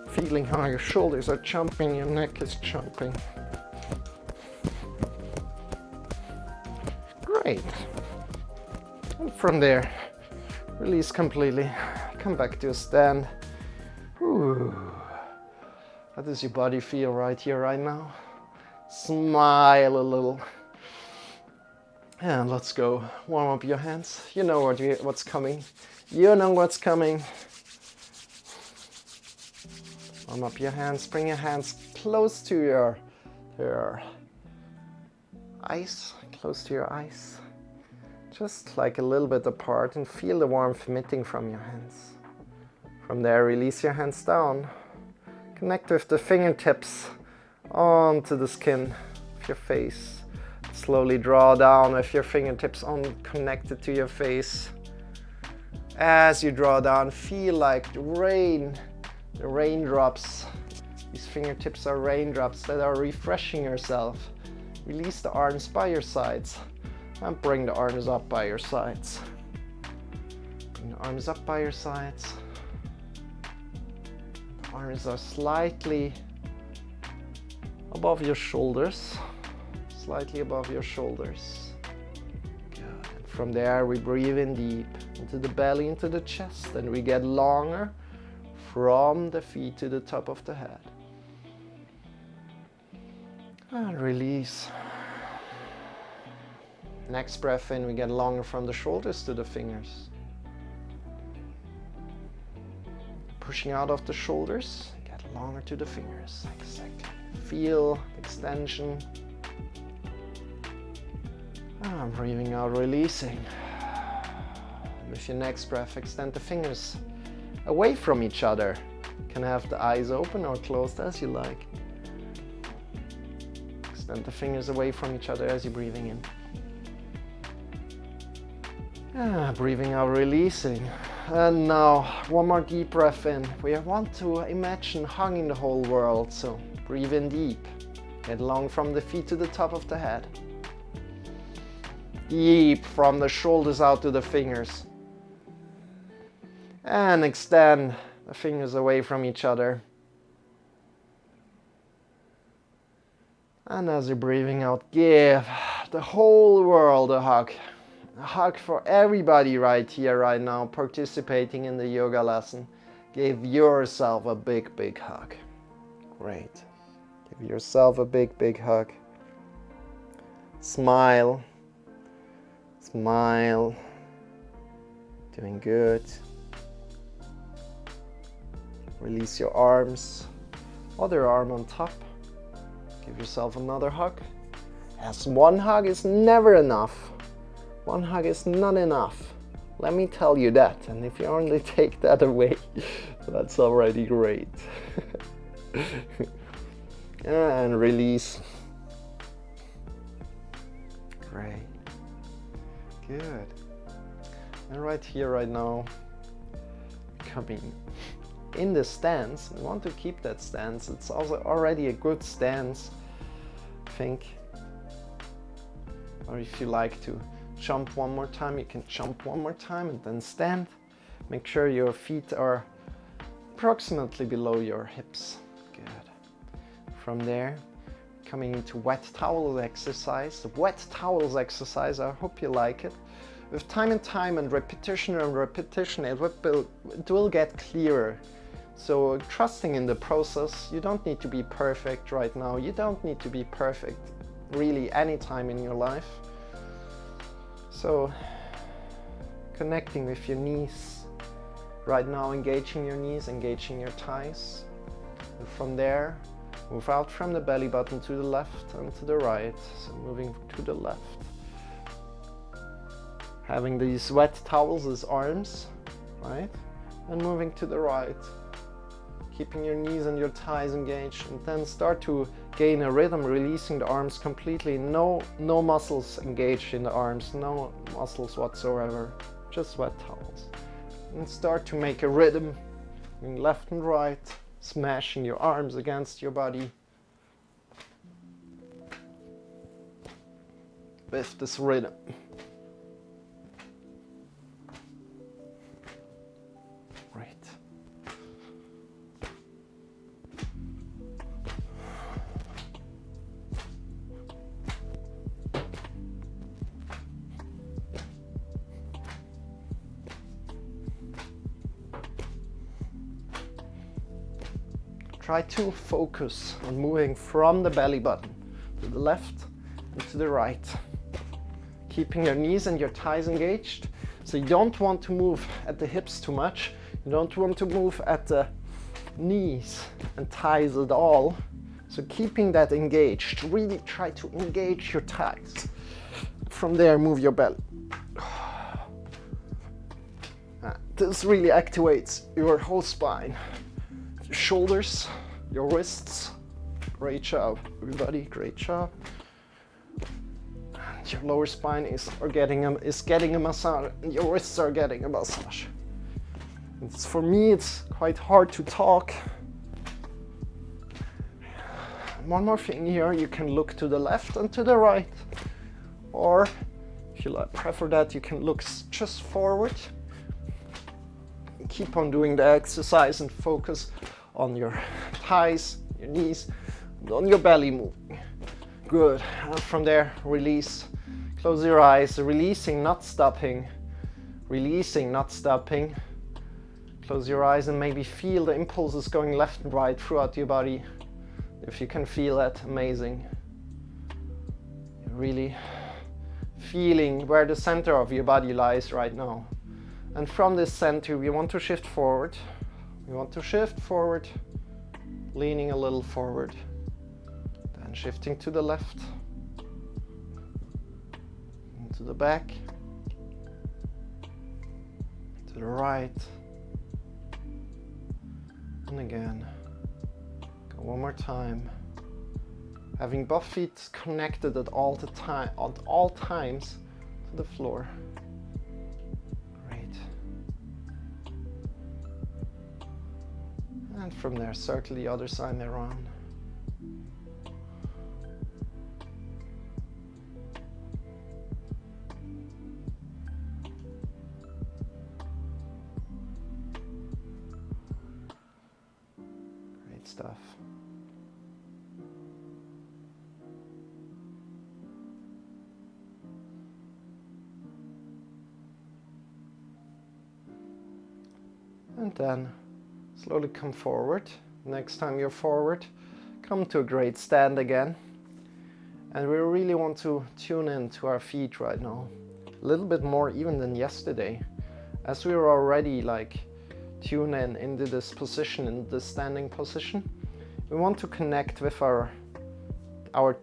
Speaker 1: Feeling how your shoulders are jumping, your neck is jumping. Great. And from there, release completely. Come back to a stand. Ooh. How does your body feel right here, right now? Smile a little. And let's go. Warm up your hands. You know what's coming. You know what's coming. Warm up your hands. Bring your hands close to your eyes. Close to your eyes. Just like a little bit apart, and feel the warmth emitting from your hands. From there, release your hands down. Connect with the fingertips onto the skin of your face. Slowly draw down with your fingertips connected to your face. As you draw down, feel like the raindrops. These fingertips are raindrops that are refreshing yourself. Release the arms by your sides and bring the arms up by your sides. Bring the arms up by your sides. The arms are slightly above your shoulders. Slightly above your shoulders. Good. And from there, we breathe in deep into the belly, into the chest, and we get longer from the feet to the top of the head. And release. Next breath in, we get longer from the shoulders to the fingers. Pushing out of the shoulders, get longer to the fingers. Exactly. Feel extension. And breathing out, releasing. With your next breath, extend the fingers away from each other. You can have the eyes open or closed as you like. Extend the fingers away from each other as you're breathing in. Breathing out, releasing. And now, one more deep breath in. We want to imagine hugging the whole world, so breathe in deep. Get long from the feet to the top of the head. Deep from the shoulders out to the fingers. And extend the fingers away from each other. And as you're breathing out, give the whole world a hug. A hug for everybody right here, right now, participating in the yoga lesson. Give yourself a big, big hug. Great. Give yourself a big, big hug. Smile. Smile. Doing good. Release your arms. Other arm on top. Give yourself another hug. As one hug is never enough. One hug is not enough. Let me tell you that. And if you only take that away, that's already great. And release. Great. Good. And right here, right now, coming in the stance. We want to keep that stance. It's also already a good stance, I think. Or if you like to jump one more time, you can jump one more time and then stand. Make sure your feet are approximately below your hips. Good. From there, coming into wet towel exercise. The wet towels exercise, I hope you like it. With time and time and repetition, it will get clearer. So trusting in the process. You don't need to be perfect right now. You don't need to be perfect really any time in your life. So connecting with your knees. Right now, engaging your knees, engaging your thighs. And from there, move out from the belly button to the left and to the right. So moving to the left. Having these wet towels as arms, right? And moving to the right. Keeping your knees and your thighs engaged, and then start to gain a rhythm, releasing the arms completely. No muscles engaged in the arms, no muscles whatsoever, just wet towels. And start to make a rhythm, going left and right, smashing your arms against your body. With this rhythm. Great. Try to focus on moving from the belly button to the left and to the right. Keeping your knees and your thighs engaged. So you don't want to move at the hips too much. You don't want to move at the knees and thighs at all. So keeping that engaged. Really try to engage your thighs. From there, move your belly. This really activates your whole spine. Your shoulders, your wrists. Great job, everybody. Great job. And your lower spine is getting a massage, and your wrists are getting a massage. For me, it's quite hard to talk. One more thing here, you can look to the left and to the right. Or, if you prefer that, you can look just forward. Keep on doing the exercise and focus on your thighs, your knees, and on your belly moving. Good. And from there, release. Close your eyes, releasing, not stopping. Releasing, not stopping. Close your eyes and maybe feel the impulses going left and right throughout your body. If you can feel that, amazing. You're really feeling where the center of your body lies right now. And from this center, we want to shift forward. We want to shift forward, leaning a little forward. Then shifting to the left, and to the back, to the right, and again. Go one more time. Having both feet connected at all times to the floor. And from there, circle the other side around. Great stuff. And then slowly come forward. Next time you're forward, come to a great stand again. And we really want to tune in to our feet right now. A little bit more even than yesterday. As we're already like tune in into this position, in the standing position, we want to connect with our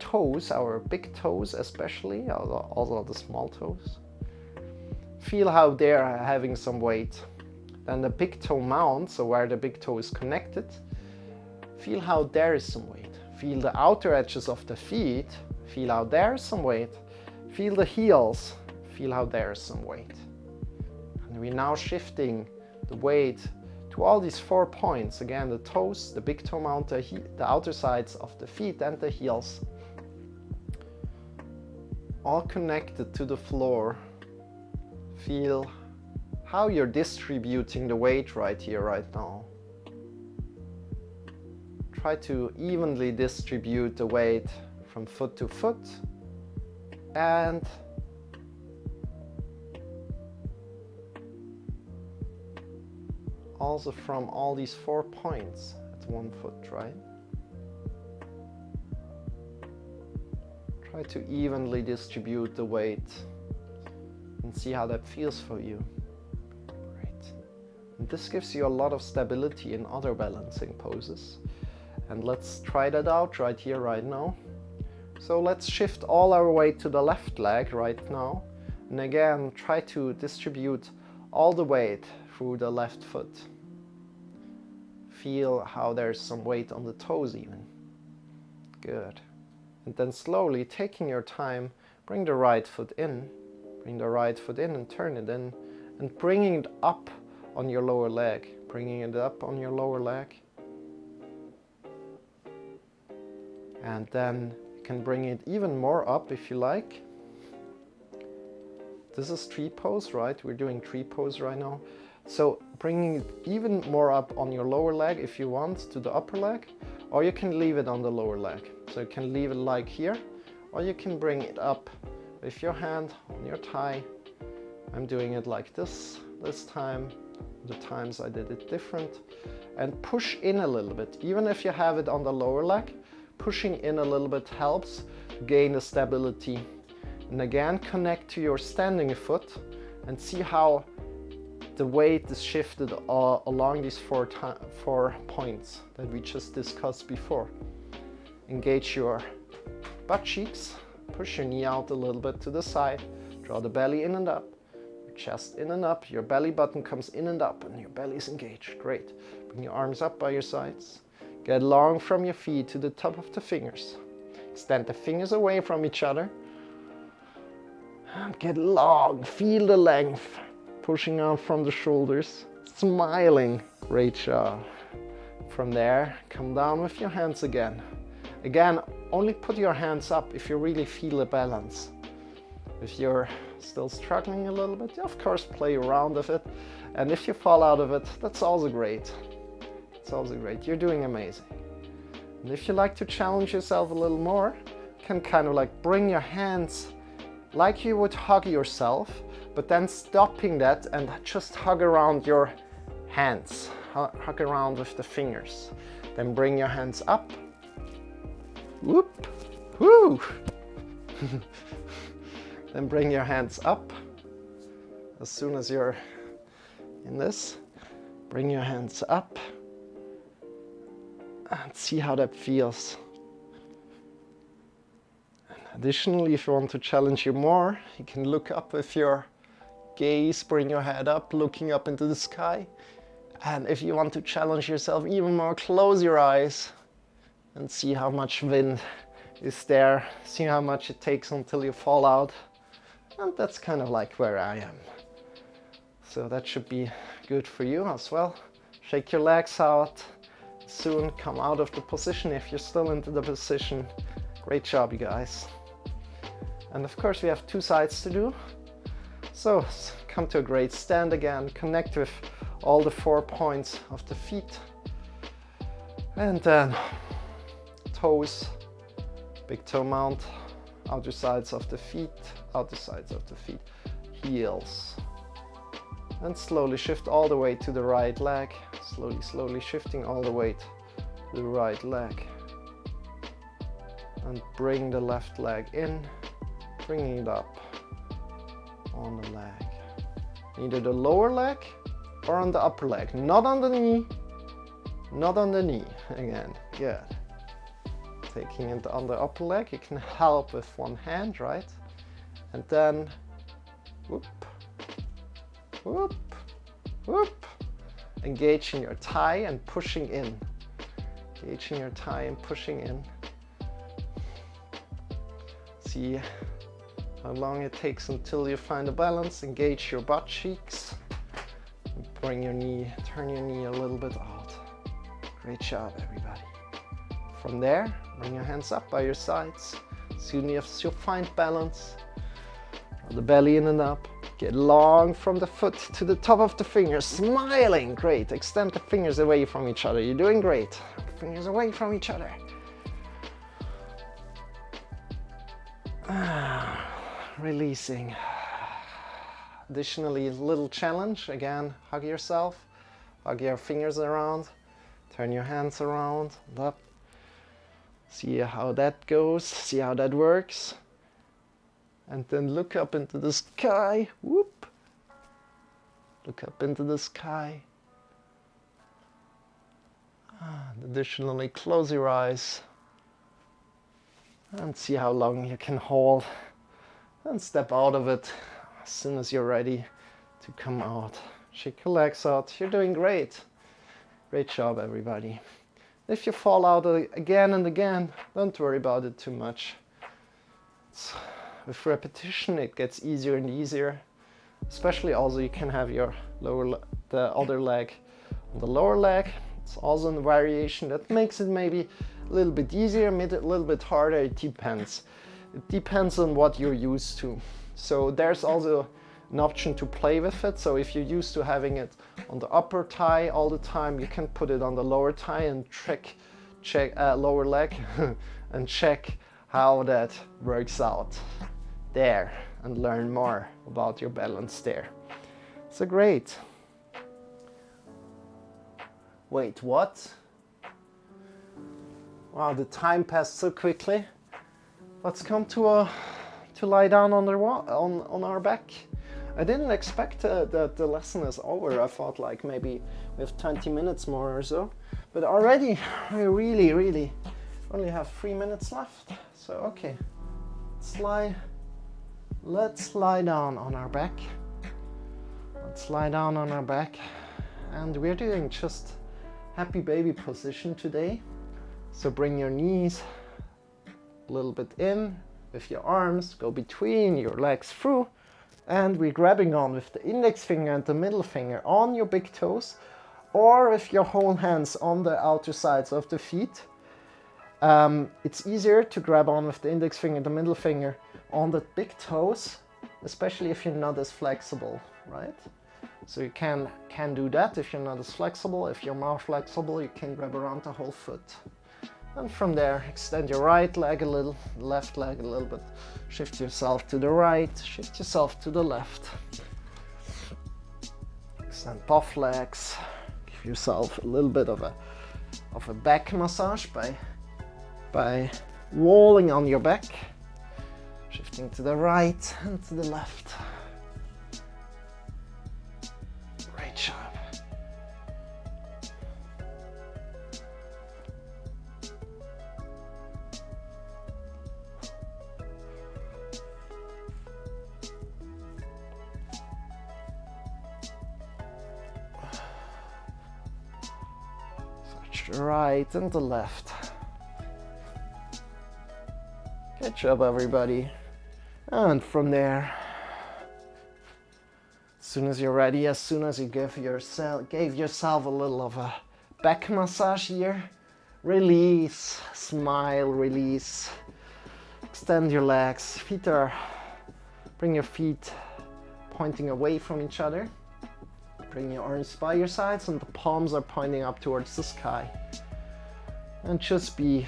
Speaker 1: toes, our big toes especially, also the small toes. Feel how they're having some weight. Then the big toe mount, so where the big toe is connected, feel how there is some weight. Feel the outer edges of the feet, feel how there is some weight. Feel the heels, feel how there is some weight. And we're now shifting the weight to all these 4 points. Again, the toes, the big toe mount, the outer sides of the feet and the heels. All connected to the floor. Feel how you're distributing the weight right here, right now. Try to evenly distribute the weight from foot to foot and also from all these 4 points at 1 foot, right? Try to evenly distribute the weight and see how that feels for you. Great. And this gives you a lot of stability in other balancing poses. And let's try that out right here, right now. So let's shift all our weight to the left leg right now. And again, try to distribute all the weight through the left foot. Feel how there's some weight on the toes even. Good. And then slowly, taking your time, bring the right foot in. Bring the right foot in and turn it in. And bringing it up on your lower leg. Bringing it up on your lower leg. And then you can bring it even more up if you like. This is tree pose, right? We're doing tree pose right now. So bringing it even more up on your lower leg if you want to the upper leg, or you can leave it on the lower leg. So you can leave it like here, or you can bring it up with your hand on your thigh. I'm doing it like this time. The times I did it different. And push in a little bit. Even if you have it on the lower leg, pushing in a little bit helps gain the stability. And again, connect to your standing foot and see how the weight is shifted along these 4 points that we just discussed before. Engage your butt cheeks, push your knee out a little bit to the side, draw the belly in and up, your chest in and up, your belly button comes in and up and your belly is engaged. Great. Bring your arms up by your sides. Get long from your feet to the top of the fingers. Extend the fingers away from each other. And get long, feel the length. Pushing out from the shoulders, smiling. Great job. From there, come down with your hands again. Again, only put your hands up if you really feel a balance. If you're still struggling a little bit, of course, play around with it. And if you fall out of it, that's also great. It's also great. You're doing amazing. And if you like to challenge yourself a little more, you can kind of like bring your hands like you would hug yourself, but then stopping that and just hug around your hands. Hug around with the fingers. Then bring your hands up. Whoop, whoo. Then bring your hands up. As soon as you're in this, bring your hands up and see how that feels. Additionally, if you want to challenge you more, you can look up with your gaze, bring your head up, looking up into the sky. And if you want to challenge yourself even more, close your eyes and see how much wind is there. See how much it takes until you fall out. And that's kind of like where I am. So that should be good for you as well. Shake your legs out. Soon come out of the position if you're still into the position. Great job, you guys. And of course we have 2 sides to do. So come to a great stand again, connect with all the 4 points of the feet. And then toes, big toe mount, outer sides of the feet, outer sides of the feet, heels. And slowly shift all the way to the right leg. Slowly shifting all the way to the right leg. And bring the left leg in, bringing it up on the leg. Either the lower leg or on the upper leg. Not on the knee. Not on the knee. Again, good. Taking it on the upper leg. You can help with one hand, right? And then whoop, whoop, whoop. Engaging your thigh and pushing in. Engaging your thigh and pushing in. See how long it takes until you find a balance. Engage your butt cheeks. Bring your knee, turn your knee a little bit out. Great job, everybody. From there, bring your hands up by your sides. Soon as you find balance, the belly in and up. Get long from the foot to the top of the fingers, smiling. Great. Extend the fingers away from each other. You're doing great. Fingers away from each other. Releasing. Additionally, a little challenge. Again, hug yourself. Hug your fingers around. Turn your hands around and up. See how that goes. See how that works. And then look up into the sky. Whoop. Look up into the sky. And additionally, close your eyes. And see how long you can hold. And step out of it as soon as you're ready to come out. Shake your legs out. You're doing great. Great job, everybody. If you fall out again and again, don't worry about it too much. With repetition, it gets easier and easier. Especially also you can have your the other leg on the lower leg. It's also a variation that makes it maybe a little bit easier, maybe a little bit harder. It depends. It depends on what you're used to. So there's also an option to play with it. So if you're used to having it on the upper thigh all the time, you can put it on the lower thigh and check lower leg and check how that works out there and learn more about your balance there. So great. Wait, what? Wow, the time passed so quickly. Let's come to lie down on our back. I didn't expect that the lesson is over. I thought like maybe we have 20 minutes more or so. But already we really only have 3 minutes left. So okay, let's lie down on our back. Let's lie down on our back. And we're doing just happy baby position today. So bring your knees a little bit in with your arms, go between your legs through, and we're grabbing on with the index finger and the middle finger on your big toes, or with your whole hands on the outer sides of the feet. It's easier to grab on with the index finger and the middle finger on the big toes, especially if you're not as flexible, right? So you can do that if you're not as flexible. If you're more flexible, you can grab around the whole foot. And from there, extend your right leg a little, left leg a little bit. Shift yourself to the right, shift yourself to the left. Extend both legs. Give yourself a little bit of a back massage by rolling on your back. Shifting to the right and to the left. Great job. Switch the right and the left. Good job, everybody. And from there, as soon as you're ready, as soon as you gave yourself a little of a back massage here, release, smile, release. Extend your legs, bring your feet pointing away from each other. Bring your arms by your sides and the palms are pointing up towards the sky. And just be,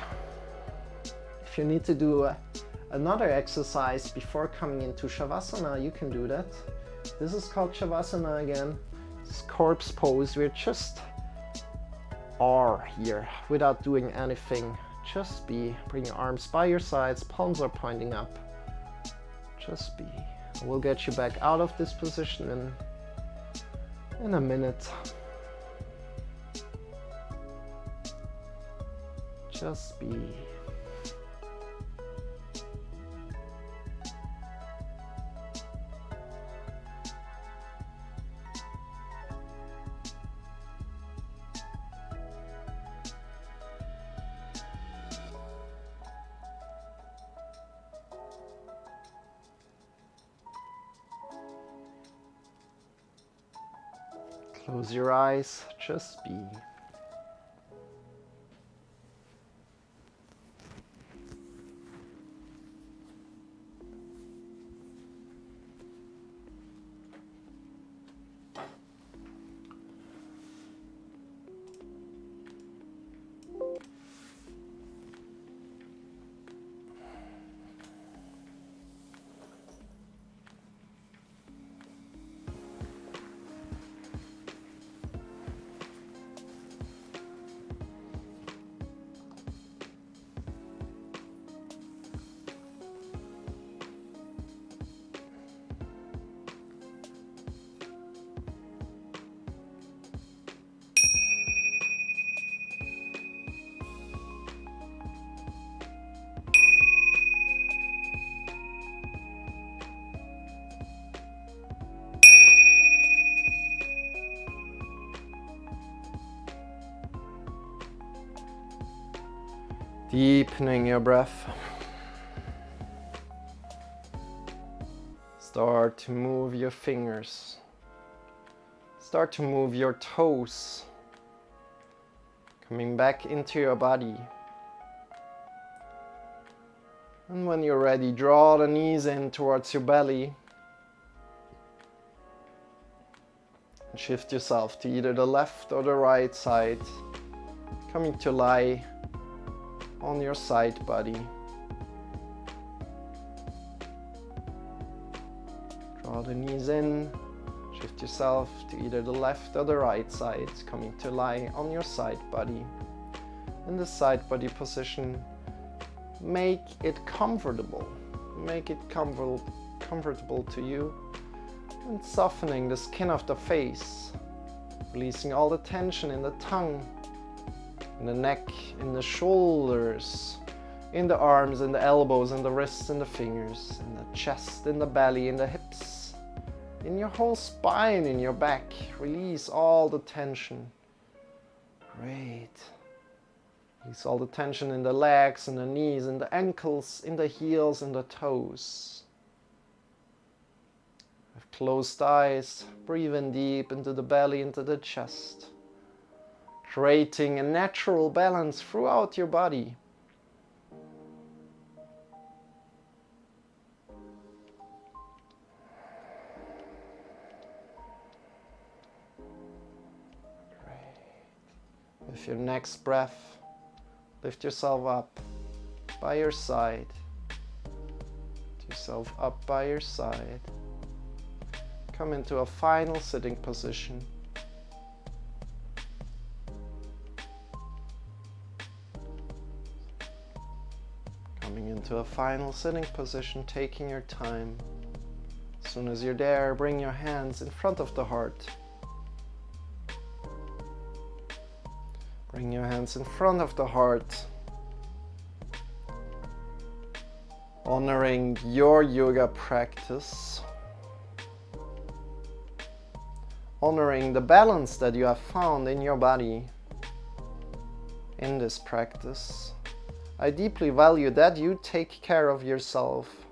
Speaker 1: if you need to do another exercise before coming into Shavasana, you can do that. This is called Shavasana again. It's corpse pose. We're just are here without doing anything. Just be. Bring your arms by your sides, palms are pointing up. Just be. We'll get you back out of this position in in a minute. Just be. Close your eyes, just be. Deepening your breath. Start to move your fingers. Start to move your toes. Coming back into your body. And when you're ready, draw the knees in towards your belly. And shift yourself to either the left or the right side. Coming to lie on your side body. Draw the knees in, shift yourself to either the left or the right side, coming to lie on your side body. In the side body position, make it comfortable. Make it comfortable to you, and softening the skin of the face, releasing all the tension in the tongue, in the neck, in the shoulders, in the arms, in the elbows, in the wrists, in the fingers, in the chest, in the belly, in the hips, in your whole spine, in your back. Release all the tension. Great. Release all the tension in the legs, in the knees, in the ankles, in the heels, in the toes. With closed eyes, breathe in deep into the belly, into the chest. Creating a natural balance throughout your body. Great. With your next breath, lift yourself up by your side. Lift yourself up by your side. Come into a final sitting position. Into a final sitting position, taking your time. As soon as you're there, bring your hands in front of the heart. Bring your hands in front of the heart. Honoring your yoga practice. Honoring the balance that you have found in your body in this practice. I deeply value that you take care of yourself.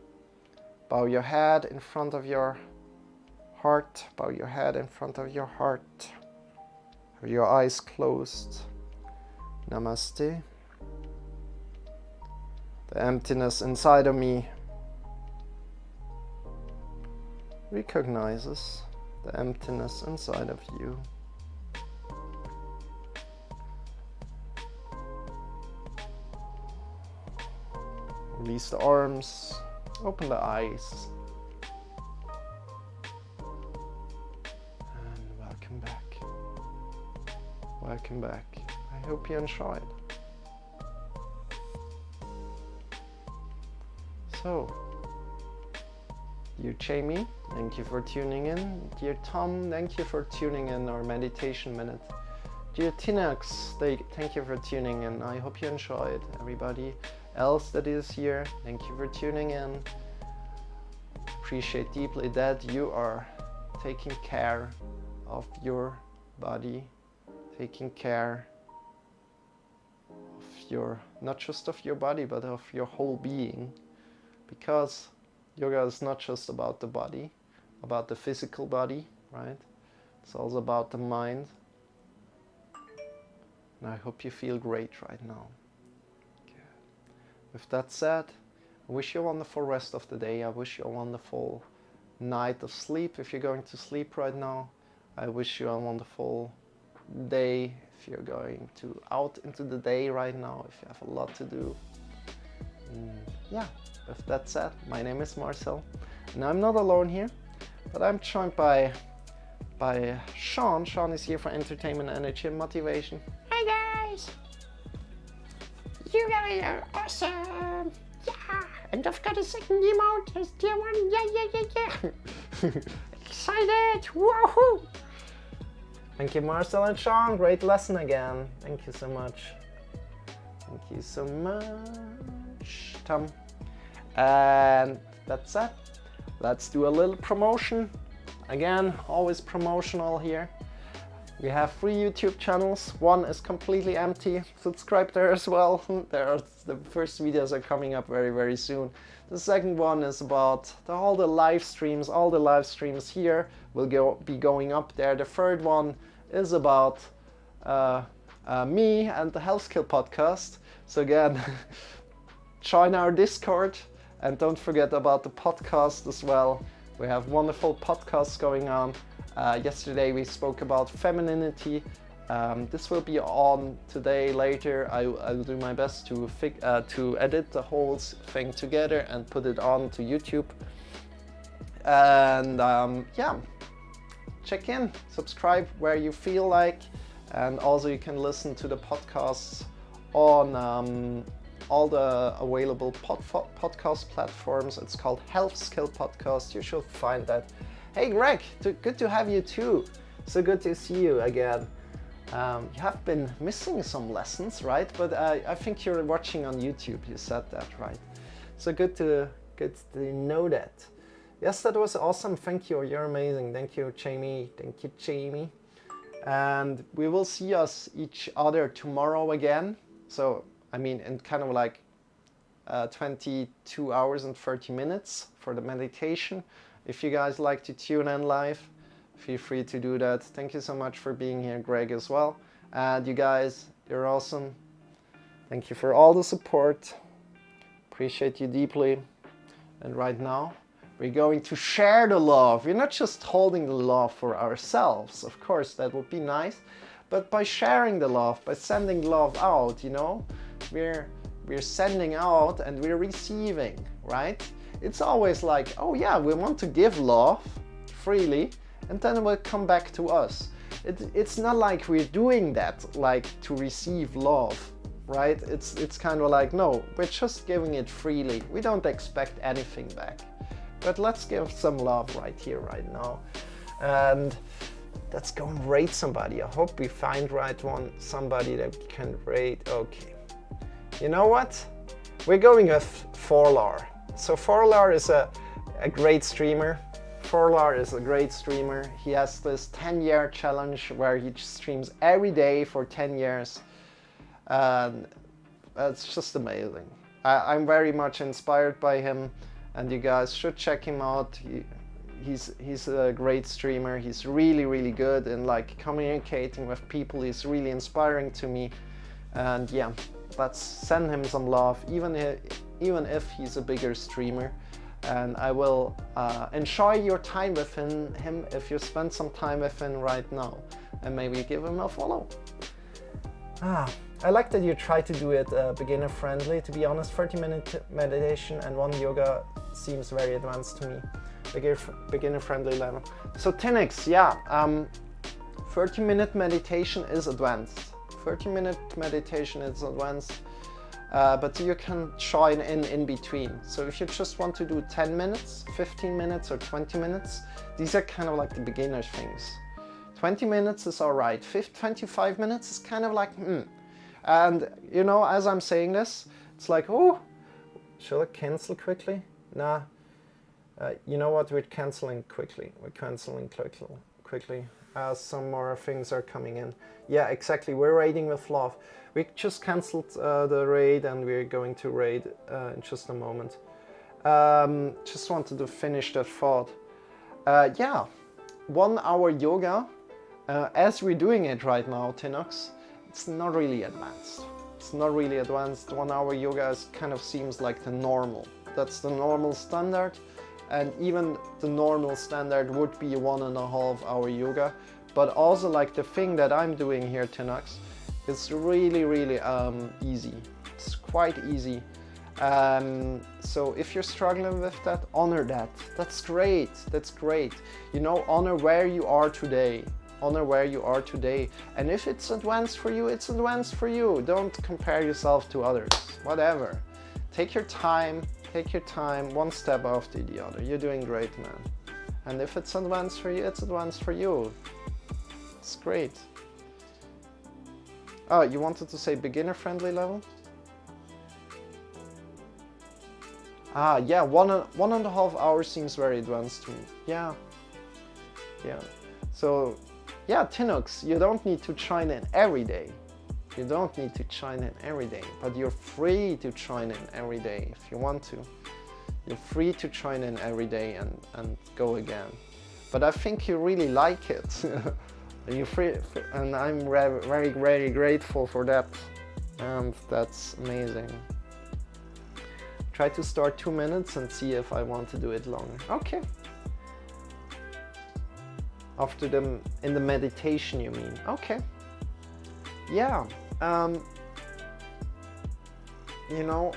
Speaker 1: Bow your head in front of your heart. Bow your head in front of your heart. Have your eyes closed. Namaste. The emptiness inside of me recognizes the emptiness inside of you. Release the arms, open the eyes, and welcome back. Welcome back. I hope you enjoyed. So, Dear Jamie, thank you for tuning in. Dear Tom, thank you for tuning in our meditation minute. Dear Tinax, thank you for tuning in. I hope you enjoyed. Everybody else that is here, thank you for tuning in. Appreciate deeply that you are taking care of your body, taking care of your, not just of your body, but of your whole being. Because yoga is not just about the body, about the physical body, right? It's also about the mind. And I hope you feel great right now. Good. With that said, I wish you a wonderful rest of the day. I wish you a wonderful night of sleep if you're going to sleep right now. I wish you a wonderful day if you're going out into the day right now, if you have a lot to do. Yeah, with that said, my name is Marcel, and I'm not alone here, but I'm joined by Shawn. Shawn is here for entertainment, energy, and motivation.
Speaker 2: Hi guys! You guys are awesome! Yeah! And I've got a second emote as dear one. Yeah. Excited! Woohoo!
Speaker 1: Thank you, Marcel and Shawn. Great lesson again. Thank you so much. Thank you so much, Tom. And that's it. Let's do a little promotion. Again, always promotional here. We have 3 YouTube channels. One is completely empty. Subscribe there as well. The first videos are coming up very, very soon. The second one is about all the live streams. All the live streams here will be going up there. The third one is about me and the Health Skill podcast. So again, join our Discord and don't forget about the podcast as well. We have wonderful podcasts going on. Yesterday we spoke about femininity. This will be on today, later. I will do my best to edit the whole thing together and put it on to YouTube. And yeah, check in, subscribe where you feel like, and also you can listen to the podcasts on all the available podcast platforms. It's called Health Skill Podcast. You should find that. Hey Greg, good to have you too. So good to see you again. You have been missing some lessons, right? But I think you're watching on YouTube. You said that, right? So good to know that. Yes, that was awesome. Thank you. You're amazing. Thank you, Jamie. Thank you, Jamie. And we will see each other tomorrow again. So I mean, in kind of like 22 hours and 30 minutes for the meditation. If you guys like to tune in live, feel free to do that. Thank you so much for being here, Greg, as well. And you guys, you're awesome. Thank you for all the support. Appreciate you deeply. And right now, we're going to share the love. We're not just holding the love for ourselves. Of course, that would be nice. But by sharing the love, by sending love out, you know, we're sending out and we're receiving, right? It's always like, oh yeah, we want to give love freely, and then it will come back to us. It's not like we're doing that like to receive love, right? It's kind of like, no, we're just giving it freely. We don't expect anything back. But let's give some love right here, right now. And let's go and rate somebody. I hope we find somebody that we can rate. Okay. You know what? We're going with Forlar. So Forlar is a great streamer. Forlar is a great streamer. He has this 10-year challenge where he streams every day for 10 years. And it's just amazing. I'm very much inspired by him, and you guys should check him out. He's a great streamer. He's really, really good in like communicating with people. He's really inspiring to me. And yeah, let's send him some love, even if he's a bigger streamer. And I will enjoy your time with him if you spend some time with him right now, and maybe give him a follow. I like that you try to do it beginner friendly. To be honest, 30-minute meditation and 1 yoga seems very advanced to me. Beginner friendly level. So Tinix, yeah, 30-minute meditation is advanced. 30-minute meditation is advanced. but you can join in between. So if you just want to do 10 minutes, 15 minutes or 20 minutes, these are kind of like the beginner things. 20 minutes is all right. 25 minutes is kind of like, And, you know, as I'm saying this, it's like, oh, shall I cancel quickly? Nah. You know what, we're canceling quickly. Quickly. Some more things are coming in. Yeah, exactly, we're raiding with love. We just cancelled the raid and we're going to raid in just a moment. Just wanted to finish that thought. Yeah, 1 hour yoga, as we're doing it right now, Tinox, it's not really advanced. It's not really advanced. 1 hour yoga kind of seems like the normal. That's the normal standard. And even the normal standard would be 1.5 hour yoga. But also like the thing that I'm doing here, Tinox, is really, really easy. It's quite easy. So if you're struggling with that, honor that. That's great. That's great. You know, honor where you are today. Honor where you are today. And if it's advanced for you, it's advanced for you. Don't compare yourself to others. Whatever. Take your time. Take your time, one step after the other. You're doing great, man. And if it's advanced for you, it's advanced for you. It's great. Oh, you wanted to say beginner-friendly level? Ah, yeah, 1.5 hours seems very advanced to me. Yeah. Yeah. So, yeah, Tinox, you don't need to join in every day. You don't need to join in every day, but you're free to join in every day if you want to. You're free to join in every day and go again. But I think you really like it. You're free, and I'm very, very grateful for that. And that's amazing. Try to start 2 minutes and see if I want to do it longer. Okay. After in the meditation, you mean? Okay. Yeah. You know,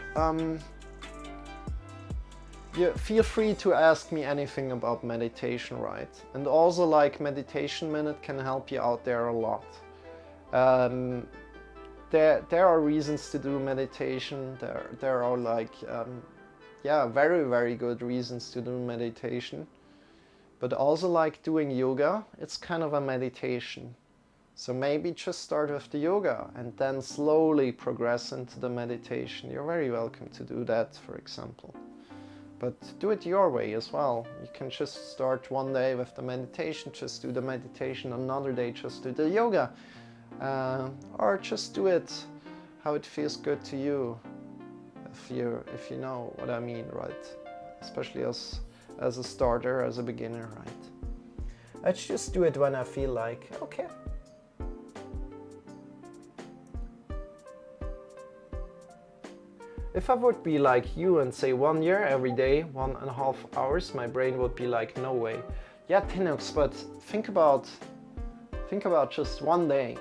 Speaker 1: you feel free to ask me anything about meditation, right? And also, like, Meditation Minute can help you out there a lot. There are reasons to do meditation. There are like, yeah, very, very good reasons to do meditation. But also, like doing yoga, it's kind of a meditation. So maybe just start with the yoga and then slowly progress into the meditation. You're very welcome to do that, for example. But do it your way as well. You can just start one day with the meditation, just do the meditation, another day just do the yoga. Or just do it how it feels good to you, if you know what I mean, right? Especially as a starter, as a beginner, right? Let's just do it when I feel like, okay. If I would be like you and say 1 year every day, 1.5 hours, my brain would be like, no way. Yeah, Tinox, but think about just 1 day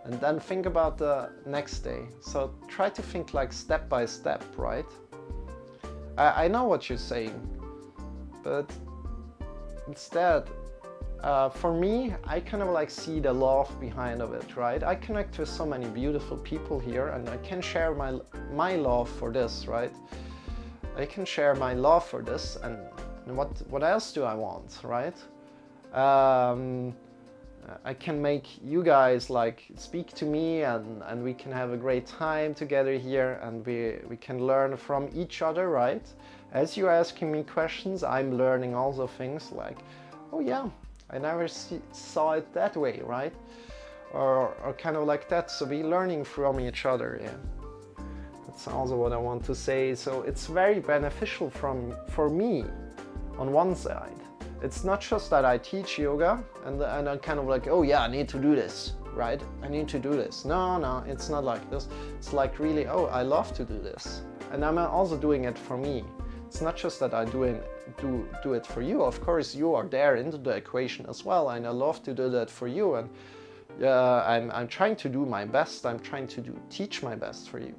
Speaker 1: and then think about the next day. So try to think like step by step, right? I know what you're saying, but instead, for me, I kind of like see the love behind of it, right? I connect with so many beautiful people here and I can share my love for this, right? I can share my love for this and what else do I want, right? I can make you guys like speak to me and we can have a great time together here and we can learn from each other, right? As you're asking me questions, I'm learning also things like, oh yeah, I never saw it that way, right? Or kind of like that. So we're learning from each other, yeah. That's also what I want to say. So it's very beneficial for me on one side. It's not just that I teach yoga and I'm kind of like, oh yeah, I need to do this, right? I need to do this. No, it's not like this. It's like really, oh, I love to do this. And I'm also doing it for me. It's not just that I do it for you. Of course, you are there into the equation as well, and I love to do that for you. And I'm trying to do my best. I'm trying to teach my best for you.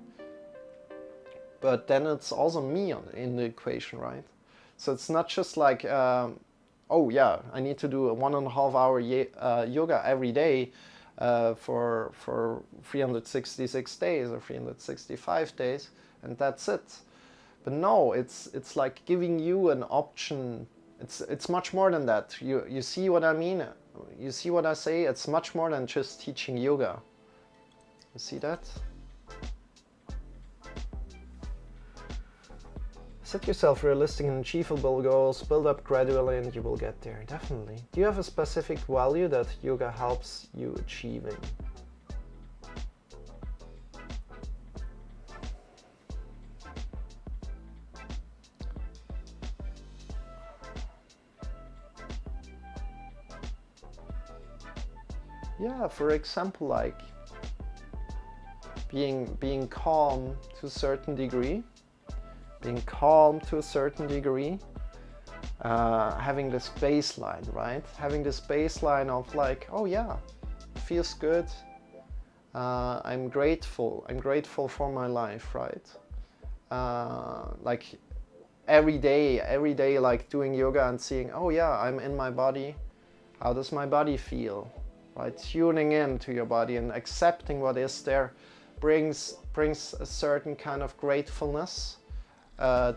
Speaker 1: But then it's also me in the equation, right? So it's not just like, oh yeah, I need to do a 1.5 hour yoga every day for 366 days or 365 days, and that's it. But no, it's like giving you an option. It's much more than that. You see what I mean? You see what I say? It's much more than just teaching yoga. You see that? Set yourself realistic and achievable goals, build up gradually, and you will get there. Definitely. Do you have a specific value that yoga helps you achieving? Yeah, for example, like being calm to a certain degree. Being calm to a certain degree, having this baseline, right? Having this baseline of like, oh yeah, feels good. I'm grateful for my life, right? Like every day, like doing yoga and seeing, oh yeah, I'm in my body. How does my body feel, right? Tuning in to your body and accepting what is there brings a certain kind of gratefulness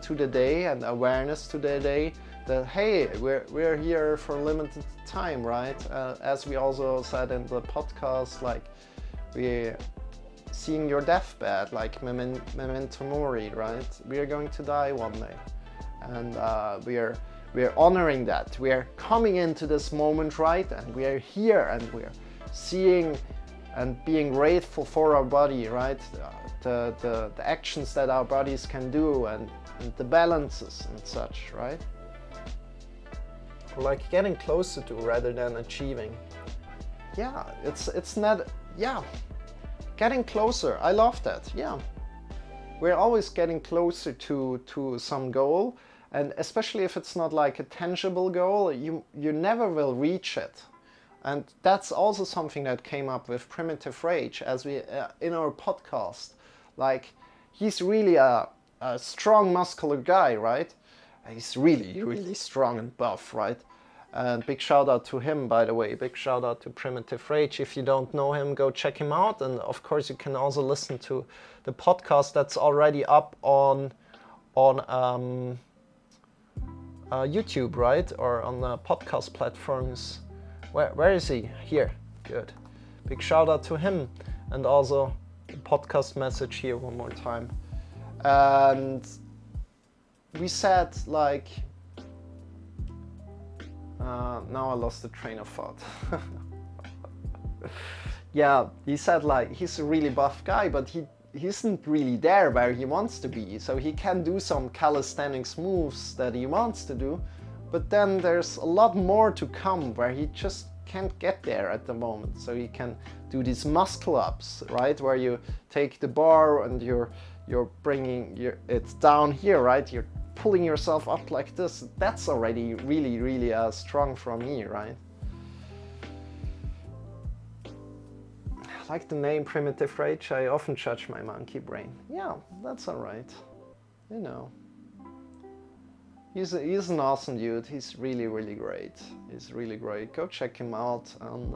Speaker 1: to the day and awareness to the day that hey, we're here for a limited time, right? As we also said in the podcast, like we're seeing your deathbed, like memento mori, right? We are going to die one day, and we're honoring that. We are coming into this moment, right? And we are here, and we're seeing and being grateful for our body, right? The actions that our bodies can do and the balances and such, right? Like getting closer to rather than achieving. Yeah, it's not, yeah, getting closer. I love that, yeah. We're always getting closer to some goal, and especially if it's not like a tangible goal, you never will reach it. And that's also something that came up with Primitive Rage as we in our podcast. Like, he's really a strong, muscular guy, right? He's really strong and buff, right? And big shout out to him, by the way. Big shout out to Primitive Rage. If you don't know him, go check him out. And of course, you can also listen to the podcast that's already up on YouTube, right? Or on the podcast platforms. Where is he? Here. Good. Big shout out to him. And also the podcast message here one more time. And we said like, now I lost the train of thought. Yeah, he said like he's a really buff guy, but he isn't really there where he wants to be. So he can do some calisthenics moves that he wants to do, but then there's a lot more to come where he just can't get there at the moment. So he can do these muscle ups, right? Where you take the bar and you're bringing it down here, right? You're pulling yourself up like this. That's already really strong for me, right? Like the name Primitive Rage, I often judge my monkey brain. Yeah, that's alright. You know. He's an awesome dude. He's really great. He's really great. Go check him out and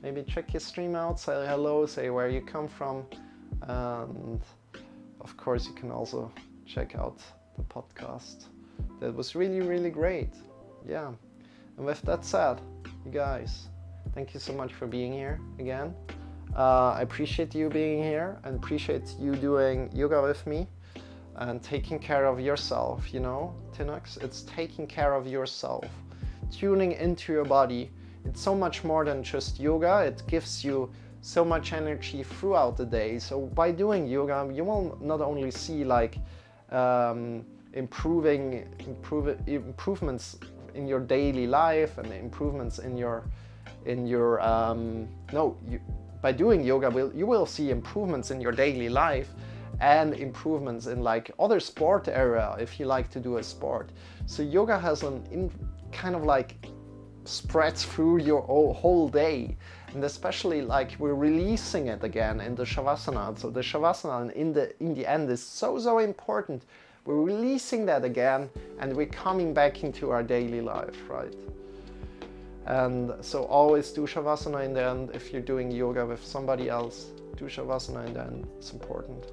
Speaker 1: maybe check his stream out. Say hello, say where you come from. And of course you can also check out the podcast. That was really great. Yeah. And with that said, you guys, thank you so much for being here again. I appreciate you being here and appreciate you doing yoga with me and taking care of yourself, you know, Tinox. It's taking care of yourself, tuning into your body. It's so much more than just yoga. It gives you so much energy throughout the day. So by doing yoga, you will not only see like improvements in your daily life and improvements by doing yoga, you will see improvements in your daily life and improvements in like other sport area if you like to do a sport. So yoga has kind of like spreads through your whole day, and especially like we're releasing it again in the shavasana. So the shavasana in the end is so important. We're releasing that again and we're coming back into our daily life, right? And so always do Shavasana in the end. If you're doing yoga with somebody else, do Shavasana in the end. It's important.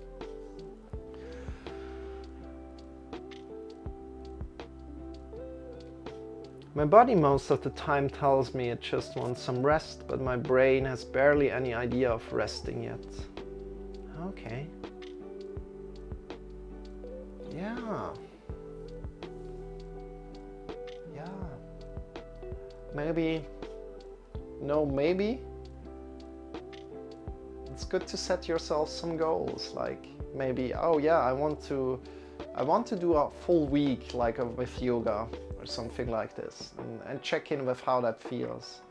Speaker 1: My body most of the time tells me it just wants some rest, but my brain has barely any idea of resting yet. Okay. Yeah. Yeah. Maybe. No, maybe. It's good to set yourself some goals, like maybe, oh yeah, I want to do a full week like with yoga or something like this, and check in with how that feels.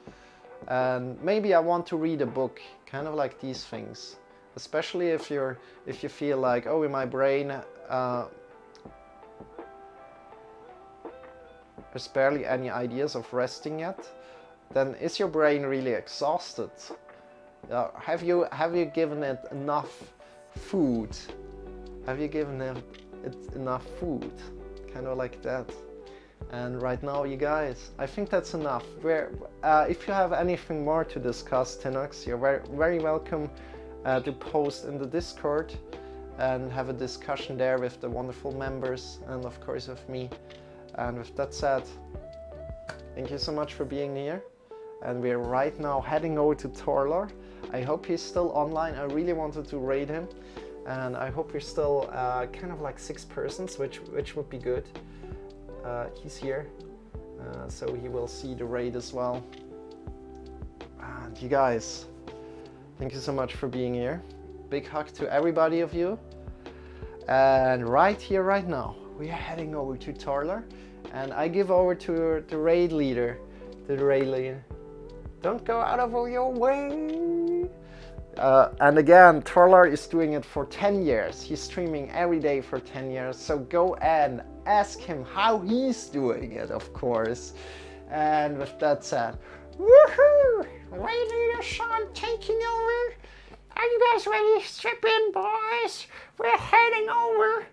Speaker 1: And maybe I want to read a book, kind of like these things, especially if you feel like, oh, in my brain there's barely any ideas of resting yet, then is your brain really exhausted? Have you given it enough food? Have you given it enough food? Kind of like that. And right now, you guys, I think that's enough. If you have anything more to discuss, Tinox, you're very, very welcome to post in the Discord and have a discussion there with the wonderful members and of course with me. And with that said, thank you so much for being here. And we're right now heading over to Torlor. I hope he's still online. I really wanted to raid him. And I hope you're still kind of like 6 persons, which would be good. He's here, so he will see the raid as well. And you guys, thank you so much for being here. Big hug to everybody of you. And right here, right now, we are heading over to Torlor. And I give over to the raid leader. Don't go out of your way. And again, Torlor is doing it for 10 years. He's streaming every day for 10 years. So go and ask him how he's doing it, of course. And with that said,
Speaker 2: woohoo! Raid leader Shawn taking over. Are you guys ready? Strap in, boys. We're heading over.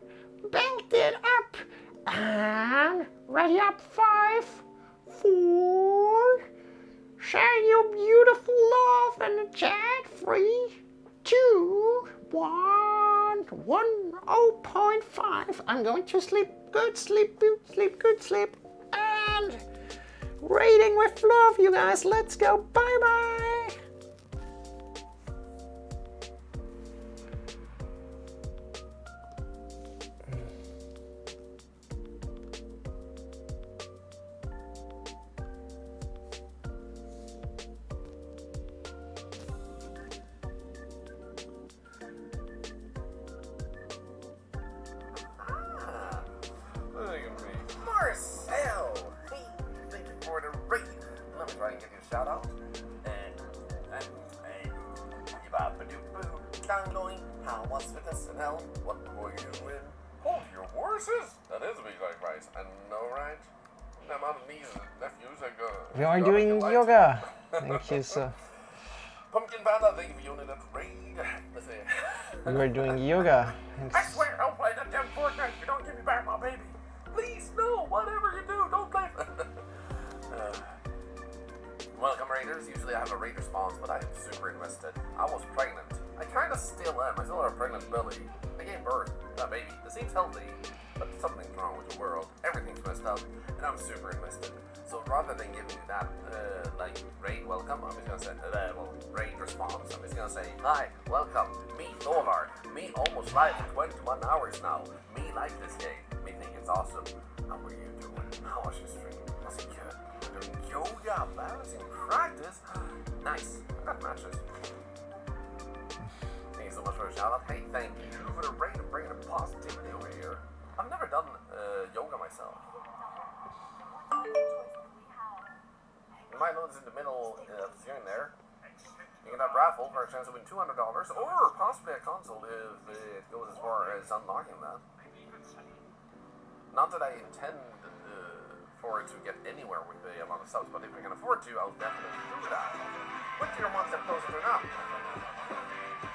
Speaker 2: Banked it up. And ready up 5, 4. Share your beautiful love in the chat. 3, 2, 1. 0.5. I'm going to sleep good, sleep good, sleep. And raiding with love, you guys. Let's go. Bye bye.
Speaker 3: Marcel! Hey, thank you for the raid. Let me try and give you a shout out. How was fitness and health? What were you in? Hold your horses? That is a big sacrifice. I know, right? The amount of nieces and nephews I got.
Speaker 1: We are doing yoga. Thank you, sir.
Speaker 3: Pumpkin Panda, thank you for joining that raid. Let's see.
Speaker 1: We are doing yoga.
Speaker 3: I swear, I'll play that damn Fortnite if you don't give me back my baby. Please, no, whatever you do, don't play. Welcome, Raiders. Usually I have a raid response, but I am super invested. I was pregnant. I kinda still am. I still have a pregnant belly. I gave birth to a baby. It seems healthy, but something's wrong with the world. Everything's messed up, and I'm super invested. So rather than giving you that, raid welcome, I'm just gonna say, raid response. I'm just gonna say, hi, welcome, me Thorhard, me almost live for 21 hours now. Me like this game. Me think it's awesome. How are you doing? How was your stream? Was it good? Doing yoga, balancing practice? Nice. I got matches. Thank you so much for a shout out. Hey, thank you for the raid and bringing the positivity over here. I've never done yoga myself. You might notice in the middle of the screen there, you can have raffle for a chance to win $200 or possibly a console if it goes as far as unlocking that. Not that I intend for it to get anywhere with the amount of subs, but if I can afford to, I'll definitely do that. With your one step closer to now.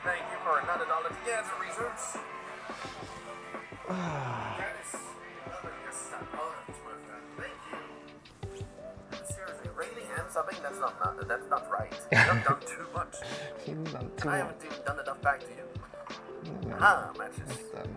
Speaker 3: Thank you for another $1 to cancer research. That is another step. Oh, that's worth it. Thank you. Seriously, rating and subbing That's not right. You have done too much.
Speaker 1: Not too
Speaker 3: I
Speaker 1: much.
Speaker 3: haven't even done enough back to you.
Speaker 1: No,
Speaker 3: Ah, matches.
Speaker 1: it's done.